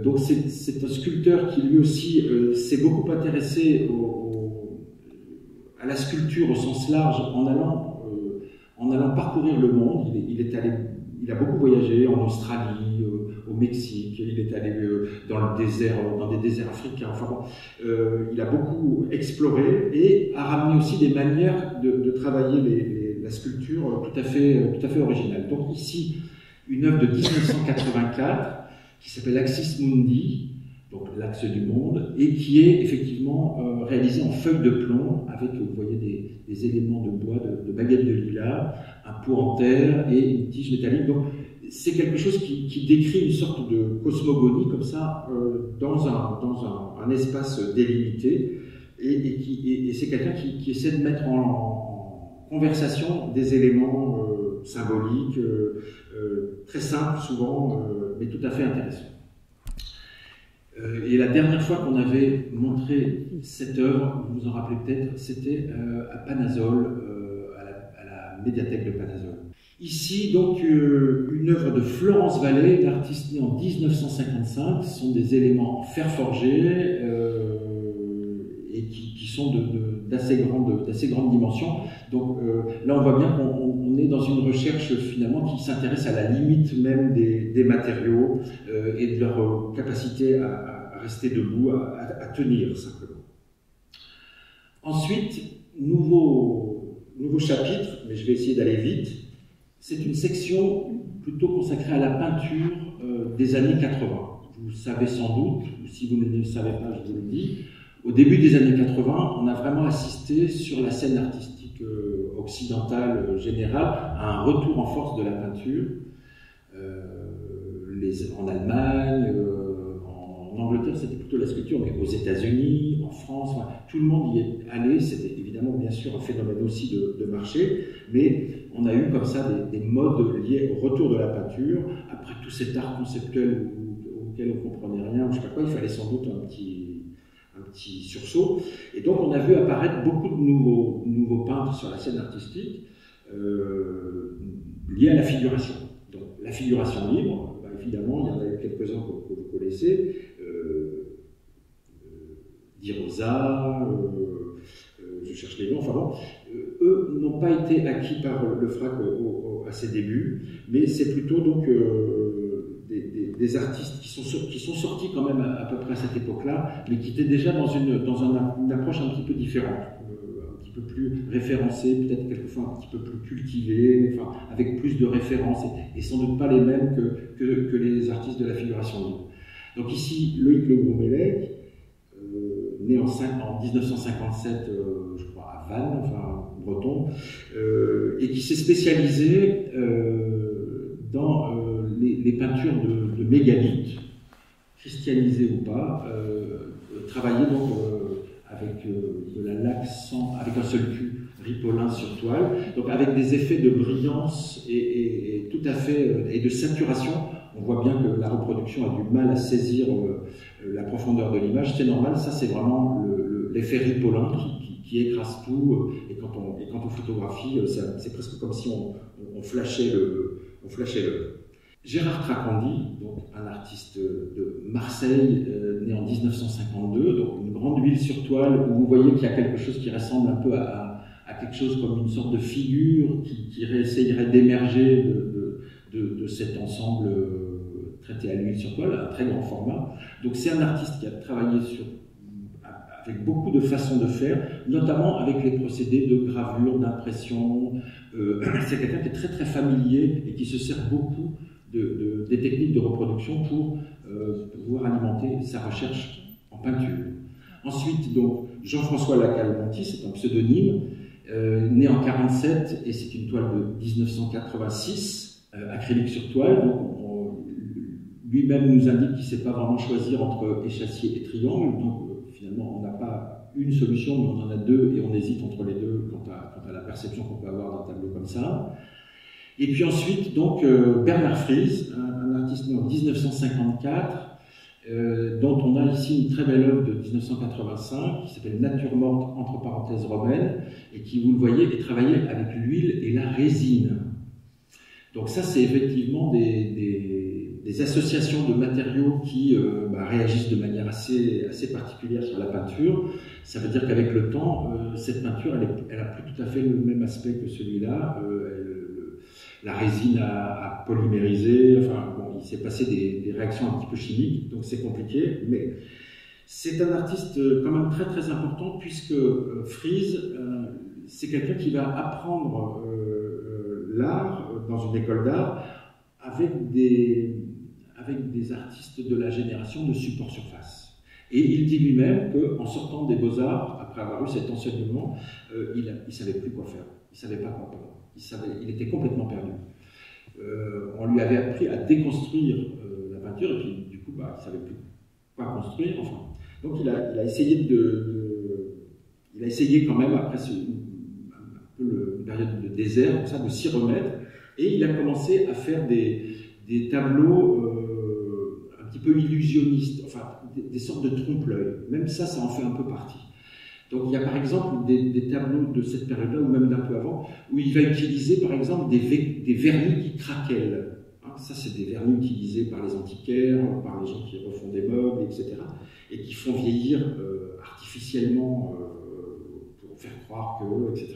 Donc c'est un sculpteur qui lui aussi s'est beaucoup intéressé à la sculpture au sens large en allant parcourir le monde. Il a beaucoup voyagé en Australie, au Mexique, il est allé dans des déserts africains. Enfin bon, il a beaucoup exploré et a ramené aussi des manières de travailler la sculpture tout à fait originales. Donc ici, une œuvre de 1984 qui s'appelle Axis Mundi, donc l'axe du monde, et qui est effectivement réalisée en feuilles de plomb avec, vous voyez, des éléments de bois, de baguettes de lilas, un pot en terre et une tige métallique. Donc c'est quelque chose qui décrit une sorte de cosmogonie comme ça dans un espace délimité, et c'est quelqu'un qui essaie de mettre en conversation des éléments symboliques, très simples souvent, mais tout à fait intéressants. Et la dernière fois qu'on avait montré cette œuvre, vous vous en rappelez peut-être, c'était à Panazol, à la médiathèque de Panazol. Ici, donc, une œuvre de Florence Vallée, l'artiste né en 1955. Ce sont des éléments en fer forgé et qui sont d'assez grande dimension. Donc là, on voit bien qu'on est dans une recherche finalement qui s'intéresse à la limite même des matériaux et de leur capacité à rester debout, à tenir simplement. Ensuite, nouveau chapitre, mais je vais essayer d'aller vite. C'est une section plutôt consacrée à la peinture des années 80. Vous savez sans doute, ou si vous ne le savez pas, je vous le dis, au début des années 80, on a vraiment assisté sur la scène artistique occidentale générale à un retour en force de la peinture. En Allemagne, en Angleterre, c'était plutôt la sculpture, mais aux États-Unis, en France, enfin, tout le monde y est allé. C'était évidemment, bien sûr, un phénomène aussi de marché, mais on a eu comme ça des modes liés au retour de la peinture. Après tout cet art conceptuel auquel on ne comprenait rien, je ne sais pas quoi, il fallait sans doute un petit sursaut. Et donc on a vu apparaître beaucoup de nouveaux peintres sur la scène artistique liés à la figuration. Donc la figuration libre, bah, évidemment, il y en a eu quelques-uns que vous connaissez, Di Rosa, je cherche les noms, enfin bon, eux n'ont pas été acquis par le FRAC à ses débuts, mais c'est plutôt donc des artistes qui sont sortis quand même à peu près à cette époque-là, mais qui étaient déjà dans une approche un petit peu différente, un petit peu plus référencée, peut-être quelquefois un petit peu plus cultivée, enfin, avec plus de références, et sans doute pas les mêmes que les artistes de la figuration libre. Donc ici, Loïc Le Gros-Bellec, né en 1957, je crois, à Vannes, enfin breton, et qui s'est spécialisé dans les peintures de mégalithes, christianisées ou pas, travaillées donc avec de la laque avec un seul cul, ripolin sur toile, donc avec des effets de brillance et tout à fait, et de saturation. On voit bien que la reproduction a du mal à saisir la profondeur de l'image, c'est normal, ça c'est vraiment l'effet ripolin qui écrase tout, et quand on photographie, c'est presque comme si on flashait l'œuvre. Gérard Tracandi, donc un artiste de Marseille, né en 1952, donc une grande huile sur toile, où vous voyez qu'il y a quelque chose qui ressemble un peu à quelque chose comme une sorte de figure qui essayerait d'émerger de cet ensemble traité à l'huile sur toile, un très grand format. Donc c'est un artiste qui a travaillé avec beaucoup de façons de faire, notamment avec les procédés de gravure, d'impression. C'est quelqu'un qui est très très familier et qui se sert beaucoup des techniques de reproduction pour pouvoir alimenter sa recherche en peinture. Ensuite, donc, Jean-François Lacalmonti, c'est un pseudonyme, né en 1947, et c'est une toile de 1986, acrylique sur toile. Donc, lui-même nous indique qu'il ne sait pas vraiment choisir entre échassier et triangle, donc finalement on n'a pas une solution, mais on en a deux, et on hésite entre les deux quant à la perception qu'on peut avoir d'un tableau comme ça. Et puis ensuite, donc, Bernard Friese, un artiste né en 1954, dont on a ici une très belle œuvre de 1985, qui s'appelle Nature morte, entre parenthèses romaine, et qui, vous le voyez, est travaillée avec l'huile et la résine. Donc ça, c'est effectivement des associations de matériaux qui réagissent de manière assez particulière sur la peinture. Ça veut dire qu'avec le temps, cette peinture, elle n'a plus tout à fait le même aspect que celui-là. La résine a polymérisé, enfin bon, il s'est passé des réactions un petit peu chimiques, donc c'est compliqué, mais c'est un artiste quand même très très important, puisque Friese, c'est quelqu'un qui va apprendre l'art dans une école d'art avec des artistes de la génération de support surface. Et il dit lui-même qu'en sortant des Beaux-Arts, après avoir eu cet enseignement, il ne savait plus quoi faire, il ne savait pas quoi peindre. Il était complètement perdu. On lui avait appris à déconstruire la peinture, et puis du coup, il ne savait plus quoi construire. Enfin. Donc il a essayé il a essayé quand même, après un peu une période de désert, comme ça, de s'y remettre, et il a commencé à faire des tableaux un petit peu illusionnistes, enfin des sortes de trompe-l'œil. Même ça en fait un peu partie. Donc il y a par exemple des tableaux de cette période-là, ou même d'un peu avant, où il va utiliser par exemple des vernis qui craquellent. Hein, ça, c'est des vernis utilisés par les antiquaires, par les gens qui refont des meubles, etc. Et qui font vieillir artificiellement pour faire croire que, etc.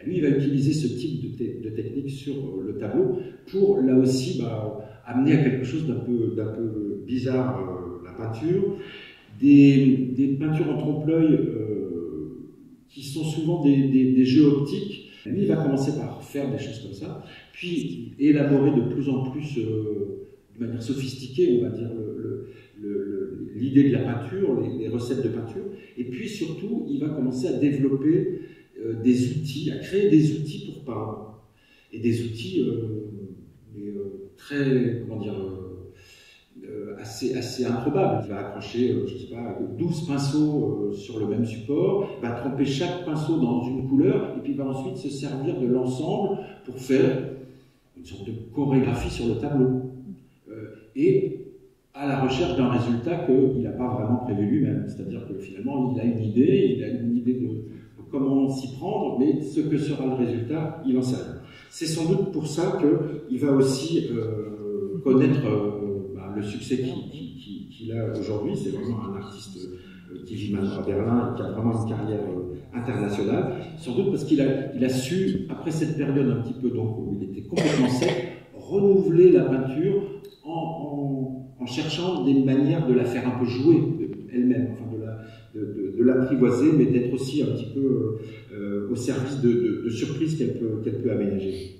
Et lui, il va utiliser ce type de technique sur le tableau pour, là aussi, amener à quelque chose d'un peu bizarre la peinture. Des peintures en trompe-l'œil qui sont souvent des jeux optiques. Lui, il va commencer par faire des choses comme ça, puis élaborer de plus en plus, de manière sophistiquée, on va dire, l'idée de la peinture, les recettes de peinture, et puis surtout, il va commencer à développer des outils, à créer des outils pour peindre, et des outils très, comment dire, assez improbable. Il va accrocher, je ne sais pas, 12 pinceaux sur le même support, va tremper chaque pinceau dans une couleur, et puis va ensuite se servir de l'ensemble pour faire une sorte de chorégraphie sur le tableau. Et à la recherche d'un résultat qu'il n'a pas vraiment prévu lui-même. C'est-à-dire que finalement, il a une idée de comment s'y prendre, mais ce que sera le résultat, il n'en sait rien. C'est sans doute pour ça qu'il va aussi connaître le succès qu'il a aujourd'hui. C'est vraiment un artiste qui vit maintenant à Berlin et qui a vraiment une carrière international, sans doute parce qu'il a su, après cette période un petit peu donc, où il était complètement sec, renouveler la peinture en cherchant des manières de la faire un peu jouer elle-même, enfin de l'apprivoiser, mais d'être aussi un petit peu au service de surprises qu'elle peut aménager.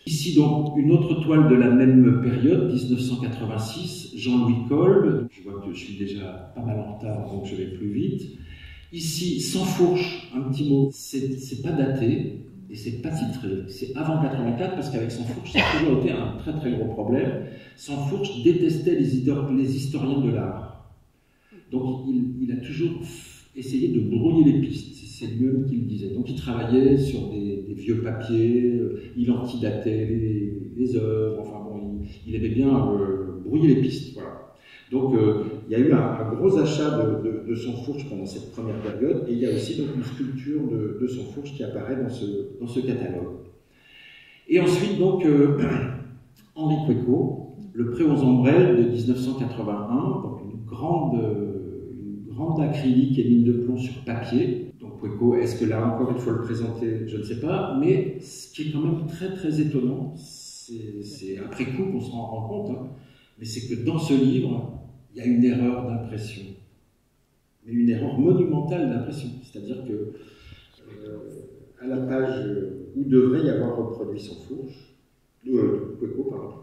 Ici donc une autre toile de la même période, 1986, Jean-Louis Kolb. Je vois que je suis déjà pas mal en retard, donc je vais plus vite. Ici, Sans fourche, un petit mot, c'est pas daté et c'est pas titré. C'est avant 84 parce qu'avec Sans fourche, ça a toujours été un très très gros problème. Sans fourche détestait les historiens de l'art. Donc il a toujours essayé de brouiller les pistes, c'est lui-même qui le disait. Donc il travaillait sur des vieux papiers, il antidatait les œuvres, enfin bon, il aimait bien brouiller les pistes, voilà. Donc il y a eu un gros achat de Sans fourche pendant cette première période, et il y a aussi donc une sculpture de Sans fourche qui apparaît dans ce catalogue. Et ensuite donc Henri Quecot, Le Pré aux Ombrelles de 1981, donc une grande acrylique et mine de plomb sur papier. Donc Quecot, est-ce que là encore il faut le présenter? Je ne sais pas, mais ce qui est quand même très très étonnant, c'est après coup qu'on s'en rend compte, hein, mais c'est que dans ce livre, il y a une erreur d'impression, mais une erreur monumentale d'impression. C'est-à-dire que à la page où devrait y avoir reproduit Sans fourche, Quecot, pardon,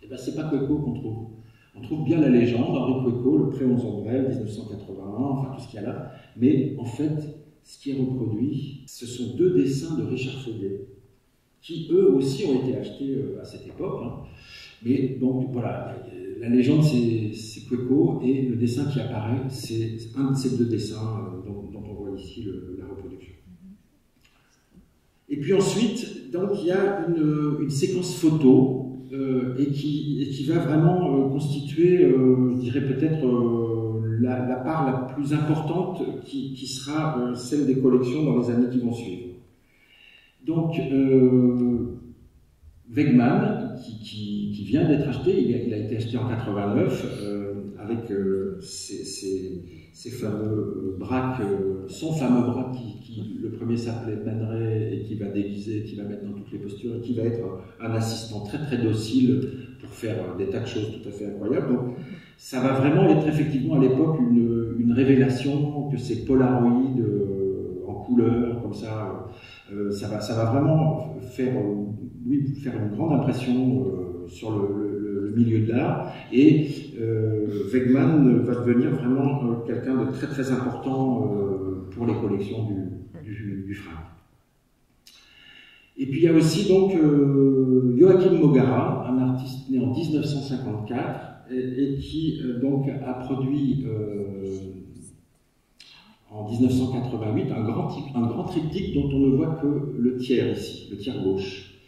et ben c'est pas Quecot qu'on trouve. On trouve bien la légende, Henri Quecot, Le Pré aux Ombrelles, 1981, enfin tout ce qu'il y a là. Mais en fait, ce qui est reproduit, ce sont deux dessins de Richard Feuillet, qui eux aussi ont été achetés à cette époque. Hein. Mais donc voilà, la légende c'est Quecot, et le dessin qui apparaît, c'est un de ces deux dessins dont on voit ici la reproduction. Et puis ensuite, donc, il y a une séquence photo et qui va vraiment constituer, je dirais peut-être, la part la plus importante qui sera celle des collections dans les années qui vont suivre. Donc, Wegmann, qui vient d'être acheté, il a été acheté en 89 avec ces fameux braques, son fameux braque qui le premier s'appelait Man Ray et qui va déguiser, qui va mettre dans toutes les postures, et qui va être un assistant très très docile pour faire des tas de choses tout à fait incroyables. Donc ça va vraiment être effectivement à l'époque une révélation que ces Polaroid en couleur comme ça, ça va vraiment faire une grande impression sur le milieu de l'art, et Wegmann va devenir vraiment quelqu'un de très très important pour les collections du Franck. Et puis il y a aussi donc Joachim Mogara, un artiste né en 1954 et qui donc a produit en 1988 un grand triptyque dont on ne voit que le tiers ici, le tiers gauche,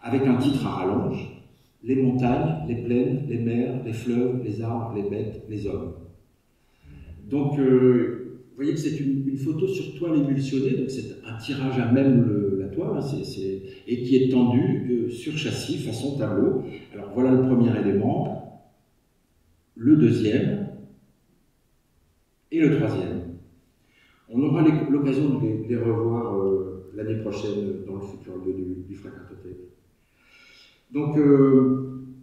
avec un titre à rallonge: les montagnes, les plaines, les mers, les fleuves, les arbres, les bêtes, les hommes. Donc, vous voyez que c'est une photo sur toile émulsionnée, donc c'est un tirage à même la toile, hein, et qui est tendu sur châssis, façon tableau. Alors voilà le premier élément, le deuxième et le troisième. On aura l'occasion de les revoir l'année prochaine dans le futur lieu du Franck Artothèque. Donc,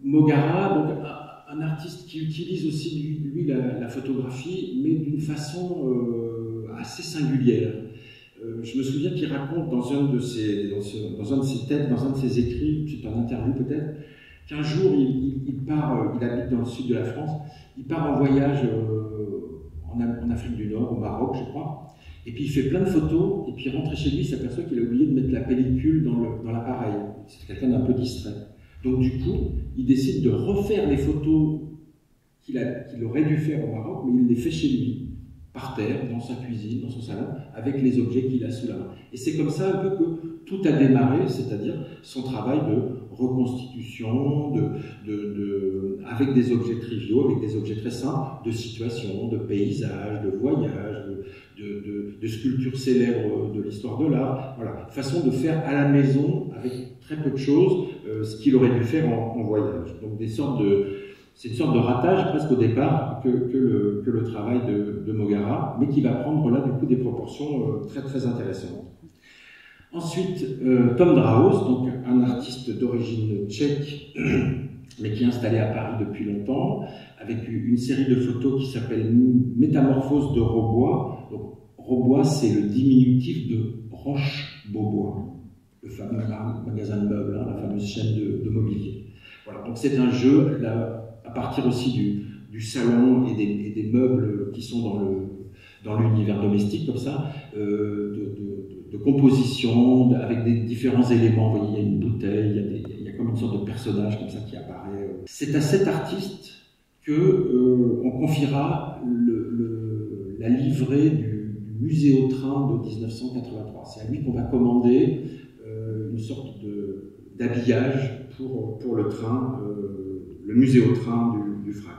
Mogara, donc, un artiste qui utilise aussi, lui, la photographie, mais d'une façon assez singulière. Je me souviens qu'il raconte dans un de ses textes, dans un de ses écrits, c'est un interview peut-être, qu'un jour, il part, il habite dans le sud de la France, il part en voyage en Afrique du Nord, au Maroc, je crois, et puis il fait plein de photos, et puis rentré chez lui, il s'aperçoit qu'il a oublié de mettre la pellicule dans l'appareil. C'est quelqu'un d'un peu distrait. Donc du coup, il décide de refaire les photos qu'il aurait dû faire au Maroc, mais il les fait chez lui, par terre, dans sa cuisine, dans son salon, avec les objets qu'il a sous la main. Et c'est comme ça un peu que tout a démarré, c'est-à-dire son travail de reconstitution, avec des objets triviaux, avec des objets très simples, de situations, de paysages, de voyages, de sculptures célèbres de l'histoire de l'art. Voilà, façon de faire à la maison, avec très peu de choses, ce qu'il aurait dû faire en voyage. Donc des sortes c'est une sorte de ratage presque au départ que le travail de Mogara, mais qui va prendre là du coup des proportions très très intéressantes. Ensuite, Tom Draos, donc un artiste d'origine tchèque, mais qui est installé à Paris depuis longtemps, avec une série de photos qui s'appelle Métamorphose de Robois. Donc, Robois, c'est le diminutif de Roche-Beaubois, le fameux magasin de meubles, hein, la fameuse chaîne de mobilier. Voilà, donc c'est un jeu, là, à partir aussi du salon et des meubles qui sont dans l'univers domestique, comme ça, de composition, avec des différents éléments. Vous voyez, il y a une bouteille, il y a comme une sorte de personnage comme ça qui apparaît. C'est à cet artiste que on confiera la livrée du Muséotrain de 1983. C'est à lui qu'on va commander une sorte d'habillage pour le train, le Muséotrain du FRAC.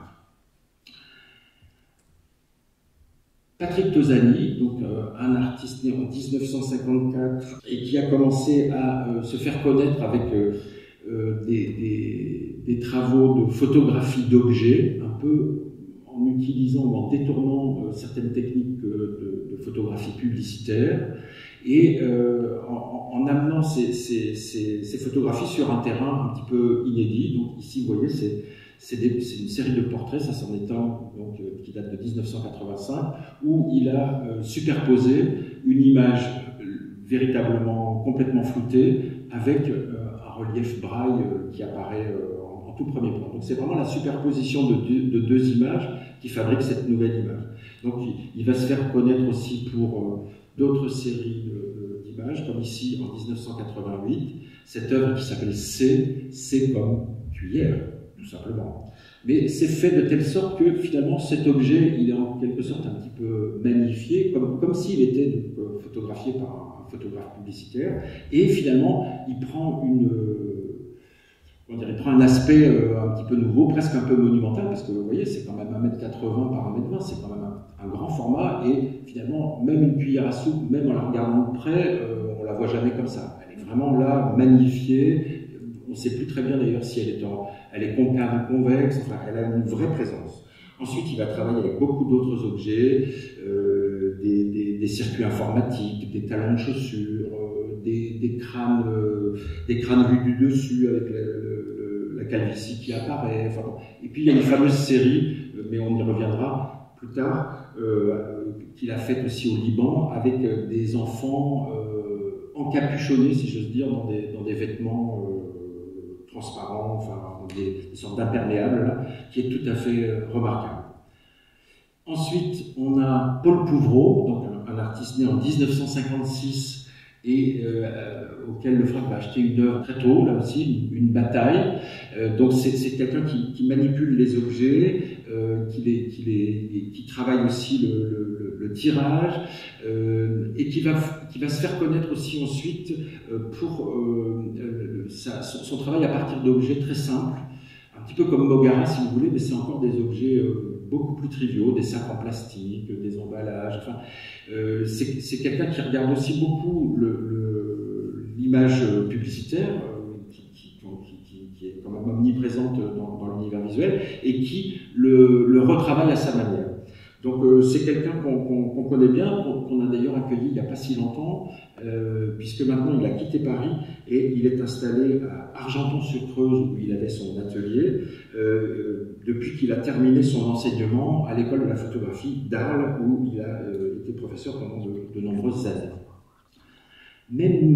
Patrick Tosani, donc un artiste né en 1954 et qui a commencé à se faire connaître avec des travaux de photographie d'objets, un peu en utilisant ou en détournant certaines techniques de photographie publicitaire et en amenant ces photographies sur un terrain un petit peu inédit. Donc ici, vous voyez, c'est une série de portraits, ça c'en est un donc, qui date de 1985, où il a superposé une image véritablement complètement floutée avec un relief braille qui apparaît en tout premier plan. Donc c'est vraiment la superposition de deux images qui fabrique cette nouvelle image. Donc il va se faire connaître aussi pour d'autres séries d'images, comme ici en 1988, cette œuvre qui s'appelle C comme cuillère, tout simplement. Mais c'est fait de telle sorte que finalement cet objet, il est en quelque sorte un petit peu magnifié, comme s'il était photographié par un photographe publicitaire, et finalement il prend il prend un aspect un petit peu nouveau, presque un peu monumental, parce que vous voyez, c'est quand même 1m80 par 1m20, c'est quand même un grand format, et finalement, même une cuillère à soupe, même en la regardant de près, on la voit jamais comme ça. Elle est vraiment là, magnifiée. On ne sait plus très bien d'ailleurs si elle est concave ou convexe, enfin, elle a une vraie présence. Ensuite, il va travailler avec beaucoup d'autres objets, des circuits informatiques, des talons de chaussures, des crânes vus du dessus avec la calvitie qui apparaît. Enfin, bon. Et puis il y a une fameuse série, mais on y reviendra plus tard, qu'il a faite aussi au Liban avec des enfants encapuchonnés, si j'ose dire, dans des vêtements transparents, enfin des sortes d'imperméables, qui est tout à fait remarquable. Ensuite, on a Paul Pouvreau, donc un artiste né en 1956 et auquel le FRAC va acheter une œuvre très tôt, là aussi, une bataille. Donc c'est quelqu'un qui manipule les objets, qui travaille aussi le tirage, et qui va se faire connaître aussi ensuite pour son travail à partir d'objets très simples, un petit peu comme Mogara si vous voulez, mais c'est encore des objets beaucoup plus triviaux, des sacs en plastique, des emballages, enfin, c'est quelqu'un qui regarde aussi beaucoup l'image publicitaire, qui est quand même omniprésente dans l'univers visuel, et qui le retravaille à sa manière. Donc c'est quelqu'un qu'on connaît bien, qu'on a d'ailleurs accueilli il n'y a pas si longtemps, puisque maintenant il a quitté Paris et il est installé à Argenton-sur-Creuse où il avait son atelier, depuis qu'il a terminé son enseignement à l'école de la photographie d'Arles où il a été professeur pendant de nombreuses années. Même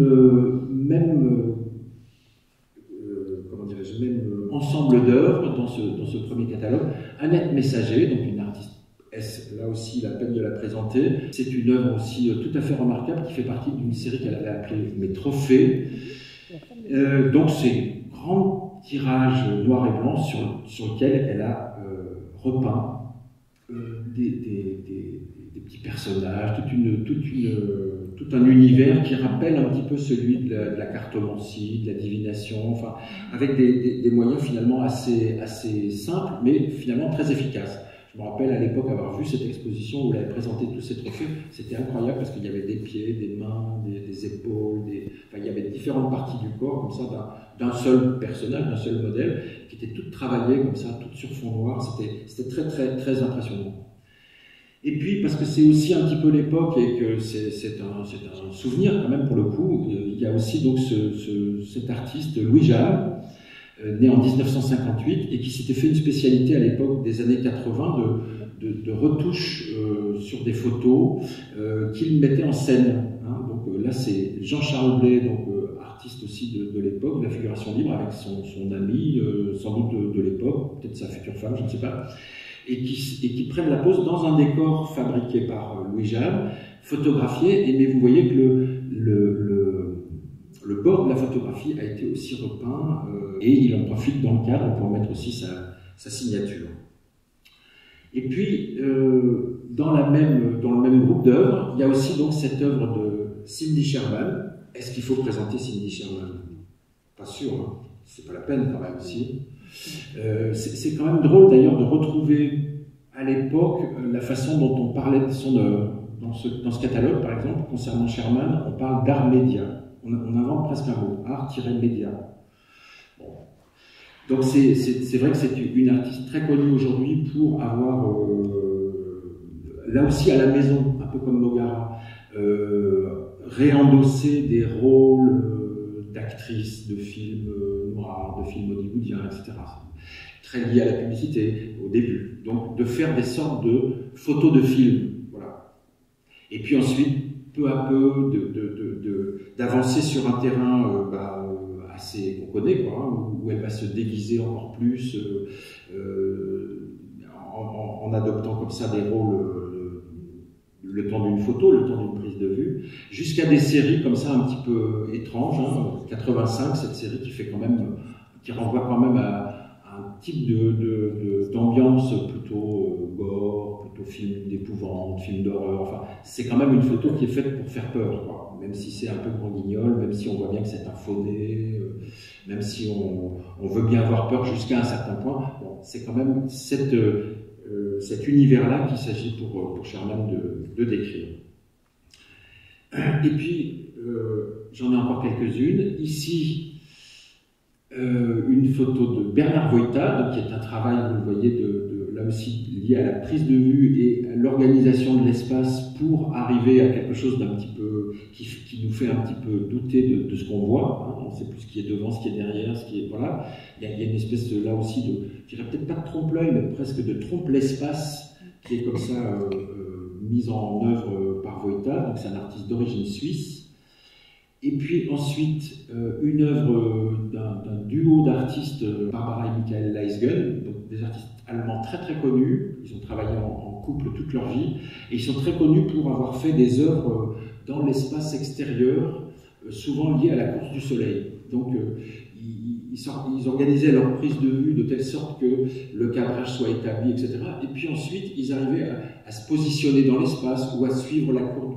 ensemble d'œuvres dans ce premier catalogue, Annette Messager, donc une artiste, là aussi la peine de la présenter, c'est une œuvre aussi tout à fait remarquable qui fait partie d'une série qu'elle avait appelée Mes Trophées. Donc c'est grand tirage noir et blanc sur lequel elle a repeint des petits personnages, tout un univers qui rappelle un petit peu celui de la cartomancie, de la divination, enfin, avec des moyens finalement assez simples, mais finalement très efficaces. Je me rappelle à l'époque avoir vu cette exposition où elle avait présenté tous ces trophées, c'était incroyable parce qu'il y avait des pieds, des mains, des épaules, enfin, il y avait différentes parties du corps, comme ça, d'un seul personnage, d'un seul modèle, qui étaient toutes travaillées comme ça, toutes sur fond noir. C'était très, très, très impressionnant. Et puis, parce que c'est aussi un petit peu l'époque et que c'est un souvenir quand même pour le coup, il y a aussi donc cet artiste Louis Jahan, né en 1958 et qui s'était fait une spécialité à l'époque des années 80 de retouches sur des photos qu'il mettait en scène. Hein. Donc là, c'est Jean-Charles Blay, donc artiste aussi de l'époque, de la figuration libre, avec son ami, sans doute de l'époque, peut-être sa future femme, je ne sais pas. Et qui prennent la pose dans un décor fabriqué par Louis Jahan, photographié, mais vous voyez que le bord de la photographie a été aussi repeint, et il en profite dans le cadre pour mettre aussi sa signature. Et puis, dans le même groupe d'œuvres, il y a aussi donc cette œuvre de Cindy Sherman. Est-ce qu'il faut présenter Cindy Sherman? Pas sûr, hein. C'est pas la peine quand même aussi. C'est quand même drôle d'ailleurs de retrouver à l'époque la façon dont on parlait de son œuvre. Dans ce catalogue, par exemple, concernant Sherman, on parle d'art média. On invente presque un mot, art-média. Bon. Donc c'est vrai que c'est une artiste très connue aujourd'hui pour avoir, là aussi à la maison, un peu comme Nogara, réendossé des rôles d'actrices de films noirs, de films hollywoodiens, etc. Très lié à la publicité au début. Donc de faire des sortes de photos de films. Voilà. Et puis ensuite, peu à peu, d'avancer sur un terrain assez qu'on connaît, quoi, hein, où elle va se déguiser encore plus en adoptant comme ça des rôles le temps d'une photo, le temps d'une prise de vue, jusqu'à des séries comme ça un petit peu étranges. Hein, 85, cette série qui renvoie quand même à un type d'ambiance plutôt gore, plutôt film d'épouvante, film d'horreur. Enfin, c'est quand même une photo qui est faite pour faire peur, quoi. Même si c'est un peu grand guignol, même si on voit bien que c'est un faux nez, même si on veut bien avoir peur jusqu'à un certain point. Bon, c'est quand même cet univers-là qu'il s'agit pour Sherman de décrire. Et puis, j'en ai encore quelques-unes. Ici, une photo de Bernard Voïta, donc, qui est un travail, vous le voyez, là aussi lié à la prise de vue et à l'organisation de l'espace pour arriver à quelque chose d'un petit peu qui nous fait un petit peu douter de ce qu'on voit. Hein. On ne sait plus ce qui est devant, ce qui est derrière, ce qui est voilà. Il y a une espèce là aussi je dirais peut-être pas de trompe-l'œil, mais presque de trompe-l'espace qui est comme ça mise en œuvre par Voïta. Donc c'est un artiste d'origine suisse. Et puis ensuite, une œuvre d'un duo d'artistes, Barbara et Michael Leisgen, donc des artistes allemands très très connus. Ils ont travaillé en couple toute leur vie et ils sont très connus pour avoir fait des œuvres dans l'espace extérieur, souvent liées à la course du soleil. Donc ils organisaient leur prise de vue de telle sorte que le cadrage soit établi, etc. Et puis ensuite, ils arrivaient à se positionner dans l'espace ou à suivre la course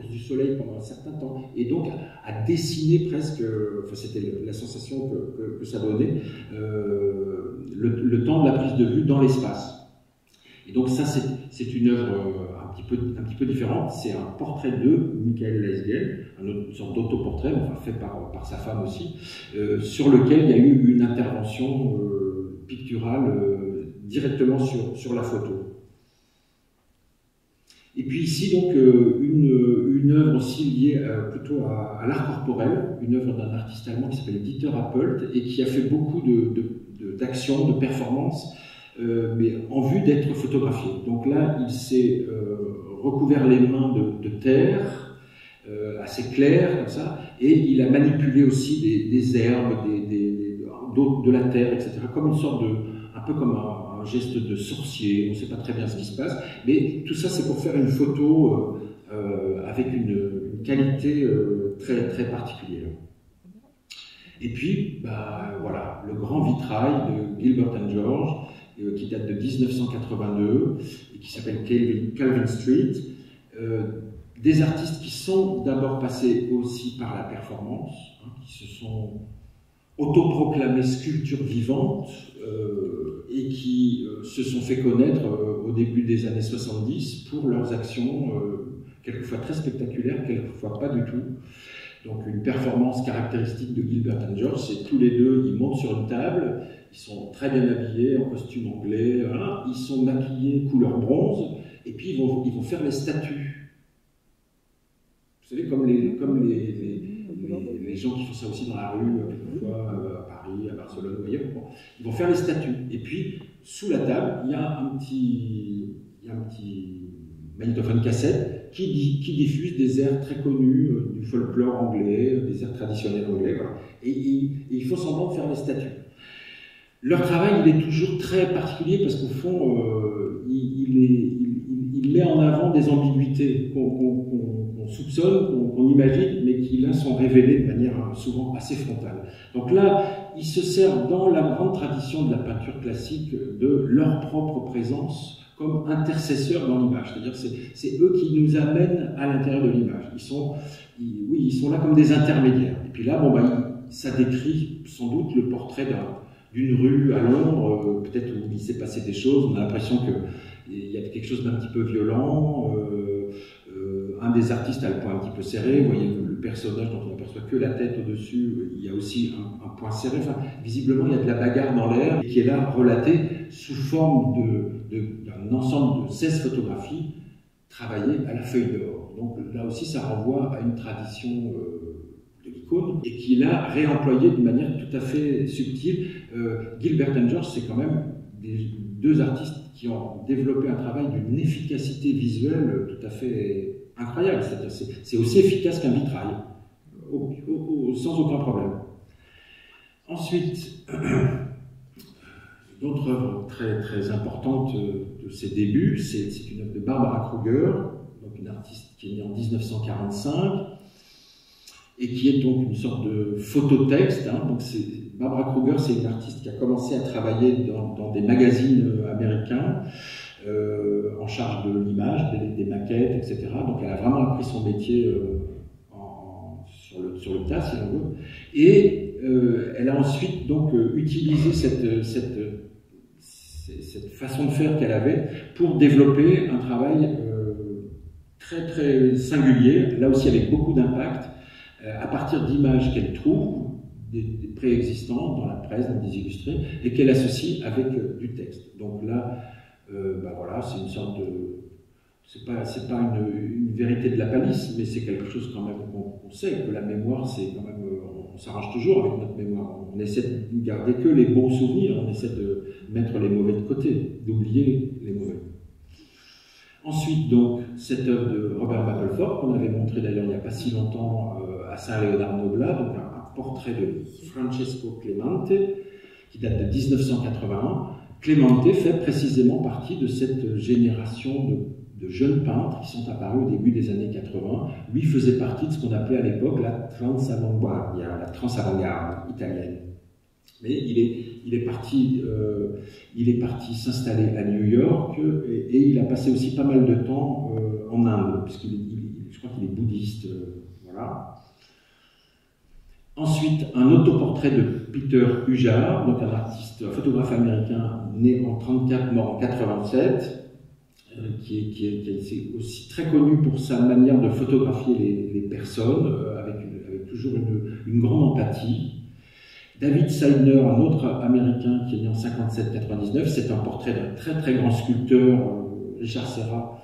du soleil pendant un certain temps, et donc à dessiner presque, enfin c'était la sensation que ça donnait, le temps de la prise de vue dans l'espace. Et donc ça, c'est une œuvre un petit peu différente. C'est un portrait de Michael Leisgen, une sorte d'autoportrait, enfin fait par sa femme aussi, sur lequel il y a eu une intervention picturale directement sur la photo. Et puis ici, donc, une œuvre aussi liée plutôt à l'art corporel, une œuvre d'un artiste allemand qui s'appelle Dieter Appelt et qui a fait beaucoup d'actions, de performances, mais en vue d'être photographié. Donc là, il s'est recouvert les mains de terre, assez claire, comme ça, et il a manipulé aussi des herbes, de la terre, etc., comme une sorte un peu comme un geste de sorcier. On ne sait pas très bien ce qui se passe, mais tout ça, c'est pour faire une photo avec une qualité très, très particulière. Et puis, voilà, le grand vitrail de Gilbert and George, qui date de 1982 et qui s'appelle Calvin Street. Des artistes qui sont d'abord passés aussi par la performance, hein, qui se sont autoproclamés sculptures vivantes et qui se sont fait connaître au début des années 70 pour leurs actions, quelquefois très spectaculaires, quelquefois pas du tout. Donc une performance caractéristique de Gilbert and George, c'est tous les deux, ils montent sur une table, ils sont très bien habillés, en costume anglais, voilà, ils sont maquillés couleur bronze, et puis ils vont faire les statues. Vous savez, comme les gens qui font ça aussi dans la rue, quelquefois, à Paris, à Barcelone, vous voyez, bon, ils vont faire les statues. Et puis, sous la table, il y a un petit magnétophone cassette qui diffuse des airs très connus du folklore anglais, des airs traditionnels anglais, voilà. Et ils font semblant de faire les statues. Leur travail, il est toujours très particulier parce qu'au fond, il met en avant des ambiguïtés qu'on soupçonne, qu'on imagine, mais qui là sont révélées de manière souvent assez frontale. Donc là, ils se servent dans la grande tradition de la peinture classique de leur propre présence comme intercesseurs dans l'image. C'est-à-dire c'est eux qui nous amènent à l'intérieur de l'image. Ils sont là comme des intermédiaires. Et puis là, ça décrit sans doute le portrait d'une rue à Londres, peut-être où il s'est passé des choses. On a l'impression qu'il y a quelque chose d'un petit peu violent. Un des artistes a le poing un petit peu serré. Vous voyez le personnage dont on n'aperçoit que la tête au-dessus, il y a aussi un poing serré. Enfin, visiblement, il y a de la bagarre dans l'air qui est là relatée sous forme d'un ensemble de 16 photographies travaillées à la feuille d'or. Donc là aussi, ça renvoie à une tradition de l'icône et qui l'a réemployée d'une manière tout à fait subtile. Gilbert and George, c'est quand même deux artistes qui ont développé un travail d'une efficacité visuelle tout à fait incroyable. C'est aussi efficace qu'un vitrail, sans aucun problème. Ensuite, d'autres œuvres très, très importantes de ses débuts, c'est une œuvre de Barbara Kruger, donc une artiste qui est née en 1945 et qui est donc une sorte de phototexte. Donc Barbara Kruger, c'est une artiste qui a commencé à travailler dans des magazines américains en charge de l'image, des maquettes, etc. Donc elle a vraiment appris son métier sur le tas, si l'on veut. Et elle a ensuite donc utilisé cette façon de faire qu'elle avait pour développer un travail très très singulier, là aussi avec beaucoup d'impact, à partir d'images qu'elle trouve, des préexistants dans la presse, dans des illustrés, et qu'elle associe avec du texte. Donc là, voilà, c'est une sorte de... C'est pas une vérité de la palisse, mais c'est quelque chose quand même qu'on sait, que la mémoire, c'est quand même... On s'arrange toujours avec notre mémoire. On essaie de garder que les bons souvenirs, on essaie de mettre les mauvais de côté, d'oublier les mauvais. Ensuite, donc, cette œuvre de Robert Mapplethorpe, qu'on avait montré d'ailleurs il n'y a pas si longtemps à Saint-Léonard-Noblat, donc un portrait de Francesco Clemente, qui date de 1981. Clemente fait précisément partie de cette génération de jeunes peintres qui sont apparus au début des années 80. Lui faisait partie de ce qu'on appelait à l'époque la transavant-garde italienne. Mais il est parti s'installer à New York et il a passé aussi pas mal de temps en Inde, puisqu'il je crois qu'il est bouddhiste. Voilà. Ensuite, un autoportrait de Peter Hujar, donc un photographe américain né en 1934, mort en 1987, qui est aussi très connu pour sa manière de photographier les personnes, avec toujours une grande empathie. David Seidner, un autre américain qui est né en 1957-1999, c'est un portrait d'un très très grand sculpteur, Richard Serra,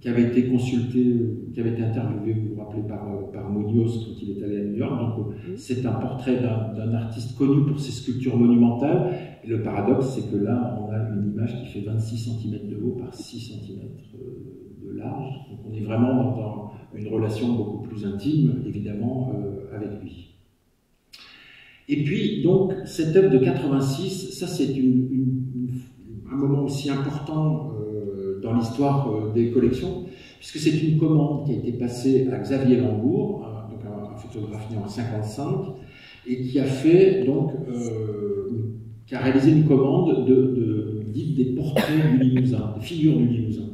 qui avait été consulté, qui avait été interviewé, vous vous rappelez, par Munoz quand il est allé à New York. Donc c'est un portrait d'un artiste connu pour ses sculptures monumentales. Et le paradoxe, c'est que là, on a une image qui fait 26 cm de haut par 6 cm de large. Donc on est vraiment dans une relation beaucoup plus intime, évidemment, avec lui. Et puis, donc, cette œuvre de 86, ça c'est un moment aussi important dans l'histoire des collections, puisque c'est une commande qui a été passée à Xavier Lambourg, donc un photographe né en 55, et qui a fait, donc, qui a réalisé une commande dite des portraits du Limousin, des figures du Limousin.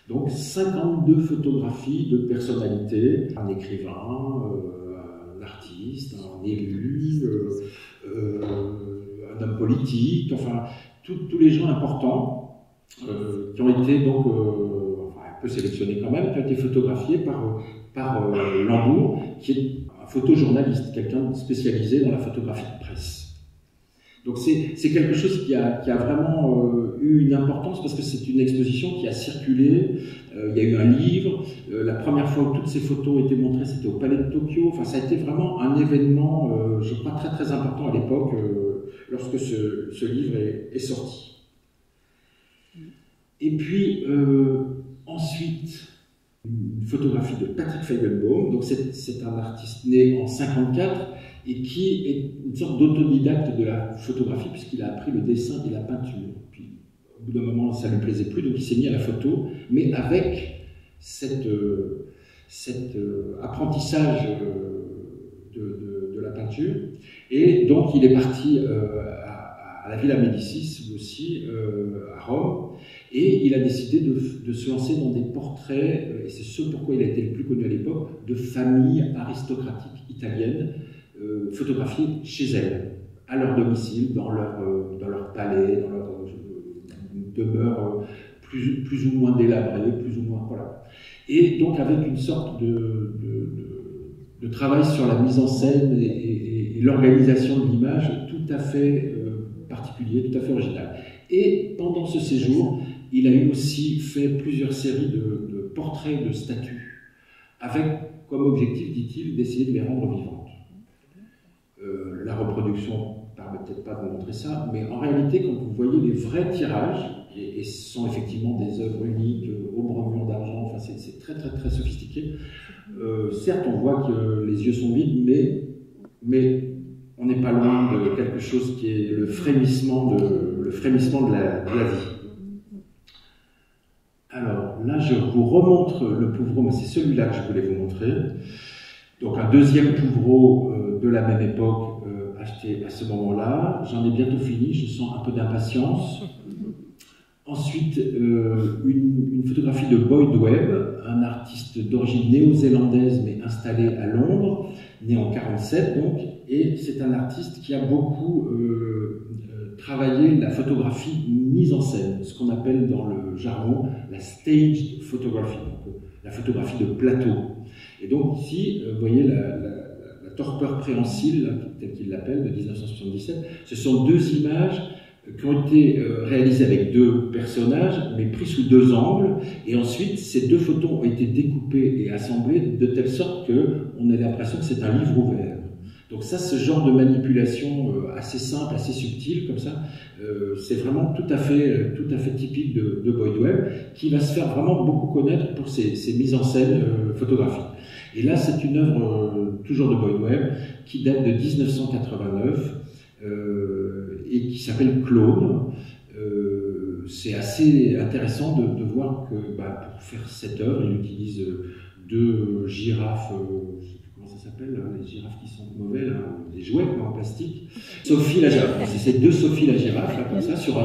Donc 52 photographies de personnalités, un écrivain, un artiste, un élu, un homme politique, enfin tous les gens importants qui ont été donc un peu sélectionnés quand même, qui ont été photographiés par Lambourg, qui est un photojournaliste, quelqu'un spécialisé dans la photographie de presse. Donc c'est quelque chose qui a vraiment eu une importance parce que c'est une exposition qui a circulé, il y a eu un livre, la première fois où toutes ces photos étaient montrées c'était au Palais de Tokyo, enfin ça a été vraiment un événement, je crois très très important à l'époque lorsque ce livre est sorti. Et puis ensuite, une photographie de Patrick Feigenbaum, donc c'est un artiste né en 54 et qui est une sorte d'autodidacte de la photographie puisqu'il a appris le dessin et la peinture. Puis au bout d'un moment ça ne lui plaisait plus donc il s'est mis à la photo, mais avec cet apprentissage de la peinture. Et donc il est parti à la Villa Médicis aussi, à Rome, et il a décidé de se lancer dans des portraits, et c'est ce pourquoi il a été le plus connu à l'époque, de familles aristocratiques italiennes, photographiées chez elles, à leur domicile, dans leur palais, dans leur demeure plus ou moins délabrée, plus ou moins, voilà. Et donc avec une sorte de travail sur la mise en scène et l'organisation de l'image tout à fait particulier, tout à fait original. Et pendant ce séjour, il a eu aussi fait plusieurs séries de portraits de statues, avec comme objectif, dit-il, d'essayer de les rendre vivantes. La reproduction ne permet peut-être pas de montrer ça, mais en réalité, quand vous voyez les vrais tirages, et ce sont effectivement des œuvres uniques, au bromure d'argent, enfin c'est très très très sophistiqué, certes on voit que les yeux sont vides, mais on n'est pas loin de quelque chose qui est le frémissement de la vie. Alors là, je vous remontre le Pouvreau, mais c'est celui-là que je voulais vous montrer. Donc un deuxième Pouvreau de la même époque, acheté à ce moment-là. J'en ai bientôt fini, je sens un peu d'impatience. Ensuite, une photographie de Boyd Webb, un artiste d'origine néo-zélandaise mais installé à Londres, né en 1947 donc, et c'est un artiste qui a beaucoup travaillé la photographie mise en scène, ce qu'on appelle dans le jargon la staged photography, donc, la photographie de plateau. Et donc ici, vous voyez la torpeur préhensile, telle qu'il l'appelle, de 1977, ce sont deux images qui ont été réalisées avec deux personnages, mais pris sous deux angles, et ensuite ces deux photos ont été découpées et assemblées de telle sorte qu'on a l'impression que c'est un livre ouvert. Donc ça, ce genre de manipulation assez simple, assez subtile, comme ça, c'est vraiment tout à fait typique de Boyd Webb, qui va se faire vraiment beaucoup connaître pour ses mises en scène photographiques. Et là, c'est une œuvre toujours de Boyd Webb, qui date de 1989, et qui s'appelle Clone. C'est assez intéressant de voir que pour faire cette œuvre, il utilise deux girafes, je ne sais plus comment ça s'appelle, les girafes qui sont mauvais, là, des jouets en plastique. Sophie la girafe, c'est ces deux Sophie la girafe, là, comme ça, sur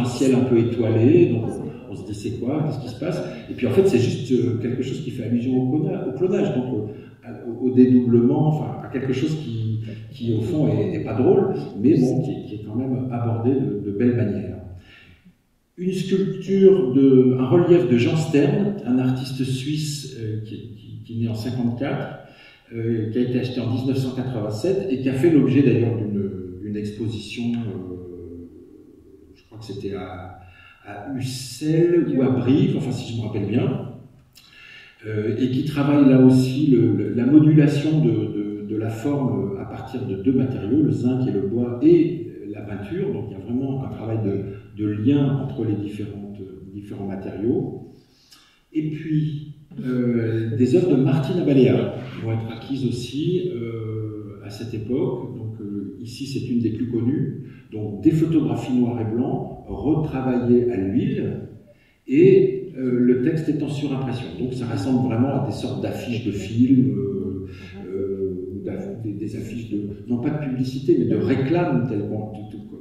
un ciel un peu étoilé, donc on se dit c'est quoi, qu'est-ce qui se passe? Et puis en fait c'est juste quelque chose qui fait allusion au clonage, donc au dédoublement, enfin à quelque chose qui au fond est pas drôle, mais bon, qui est quand même abordé de belle manière. Une sculpture, un relief de Jean Stern, un artiste suisse qui est né en 1954, qui a été acheté en 1987 et qui a fait l'objet d'ailleurs d'une exposition, je crois que c'était à Ussel ou à Brive, enfin si je me rappelle bien, et qui travaille là aussi la modulation de la forme à partir de deux matériaux, le zinc et le bois, et la peinture. Donc il y a vraiment un travail de lien entre les différents matériaux. Et puis des œuvres de Martine Abbalea vont être acquises aussi à cette époque. Donc ici c'est une des plus connues. Donc des photographies noir et blanc retravaillées à l'huile et le texte est en surimpression. Donc ça ressemble vraiment à des sortes d'affiches de films, des affiches non pas de publicité mais de réclame,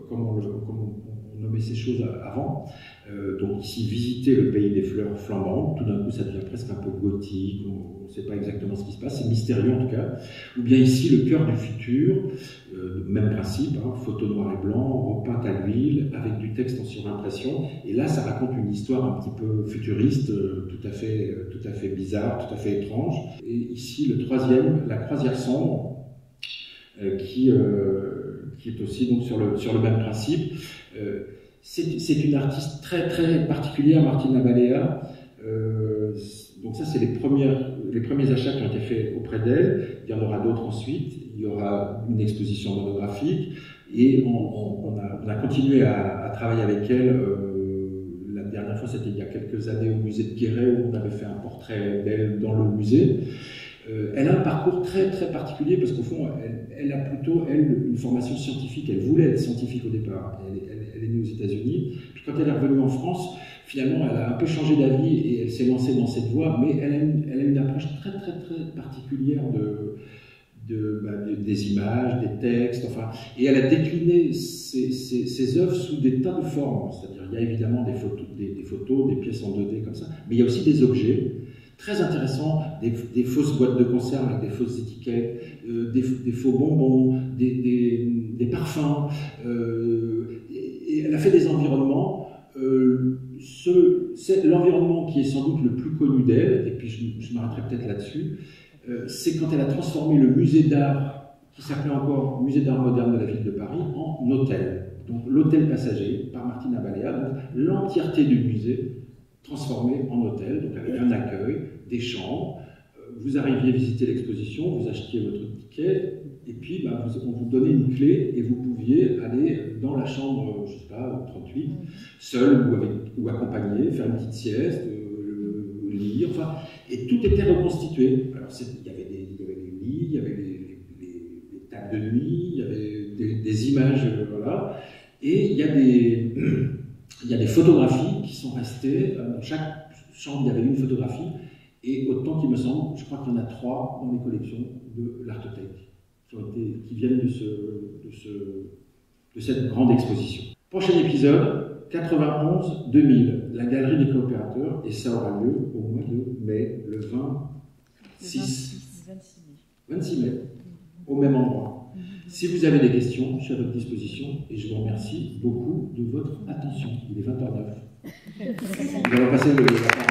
comme on nommer ces choses avant. Donc ici, visiter le pays des fleurs flambantes, tout d'un coup ça devient presque un peu gothique, on ne sait pas exactement ce qui se passe, c'est mystérieux en tout cas. Ou bien ici, le cœur du futur, même principe, hein, photo noir et blanc, repeinte à l'huile, avec du texte en surimpression, et là ça raconte une histoire un petit peu futuriste, tout à fait bizarre, tout à fait étrange. Et ici, le troisième, la croisière sombre, qui est aussi donc sur le même principe. C'est une artiste très très particulière, Martina Balea. Donc ça, c'est les premiers achats qui ont été faits auprès d'elle. Il y en aura d'autres ensuite. Il y aura une exposition monographique. Et on a continué à travailler avec elle. La dernière fois, c'était il y a quelques années au musée de Guéret, où on avait fait un portrait d'elle dans le musée. Elle a un parcours très très particulier parce qu'au fond, elle a plutôt, une formation scientifique. Elle voulait être scientifique au départ. Elle est née aux États-Unis. Puis quand elle est revenue en France, finalement, elle a un peu changé d'avis et elle s'est lancée dans cette voie. Mais elle a une approche très très très particulière des images, des textes. Enfin, et elle a décliné ses œuvres sous des tas de formes. C'est-à-dire, il y a évidemment des photos, des pièces en 2D comme ça, mais il y a aussi des objets. Très intéressant, des fausses boîtes de conserve avec des fausses étiquettes, des faux bonbons, des parfums. Et elle a fait des environnements. C'est l'environnement qui est sans doute le plus connu d'elle, et puis je m'arrêterai peut-être là-dessus, c'est quand elle a transformé le musée d'art, qui s'appelait encore Musée d'art moderne de la ville de Paris, en hôtel. Donc l'hôtel passager, par Martina Balea, donc l'entièreté du musée transformé en hôtel, donc avec un accueil, des chambres. Vous arriviez visiter l'exposition, vous achetiez votre ticket, et puis on vous donnait une clé et vous pouviez aller dans la chambre, je ne sais pas, 38, seul ou accompagné, faire une petite sieste, lire, enfin, et tout était reconstitué. Alors il y avait les lits, il y avait les tables de nuit, il y avait des images, voilà, et il y a des photographies qui sont restées. Dans chaque chambre, il y avait une photographie. Et autant qu'il me semble, je crois qu'il y en a 3 dans les collections de l'Artothèque qui viennent de cette grande exposition. Prochain épisode, 91-2000, la Galerie des Coopérateurs, et ça aura lieu au mois de mai, le 26 mai, au même endroit. Si vous avez des questions, je suis à votre disposition et je vous remercie beaucoup de votre attention. Il est 20h09. Nous allons passer la parole.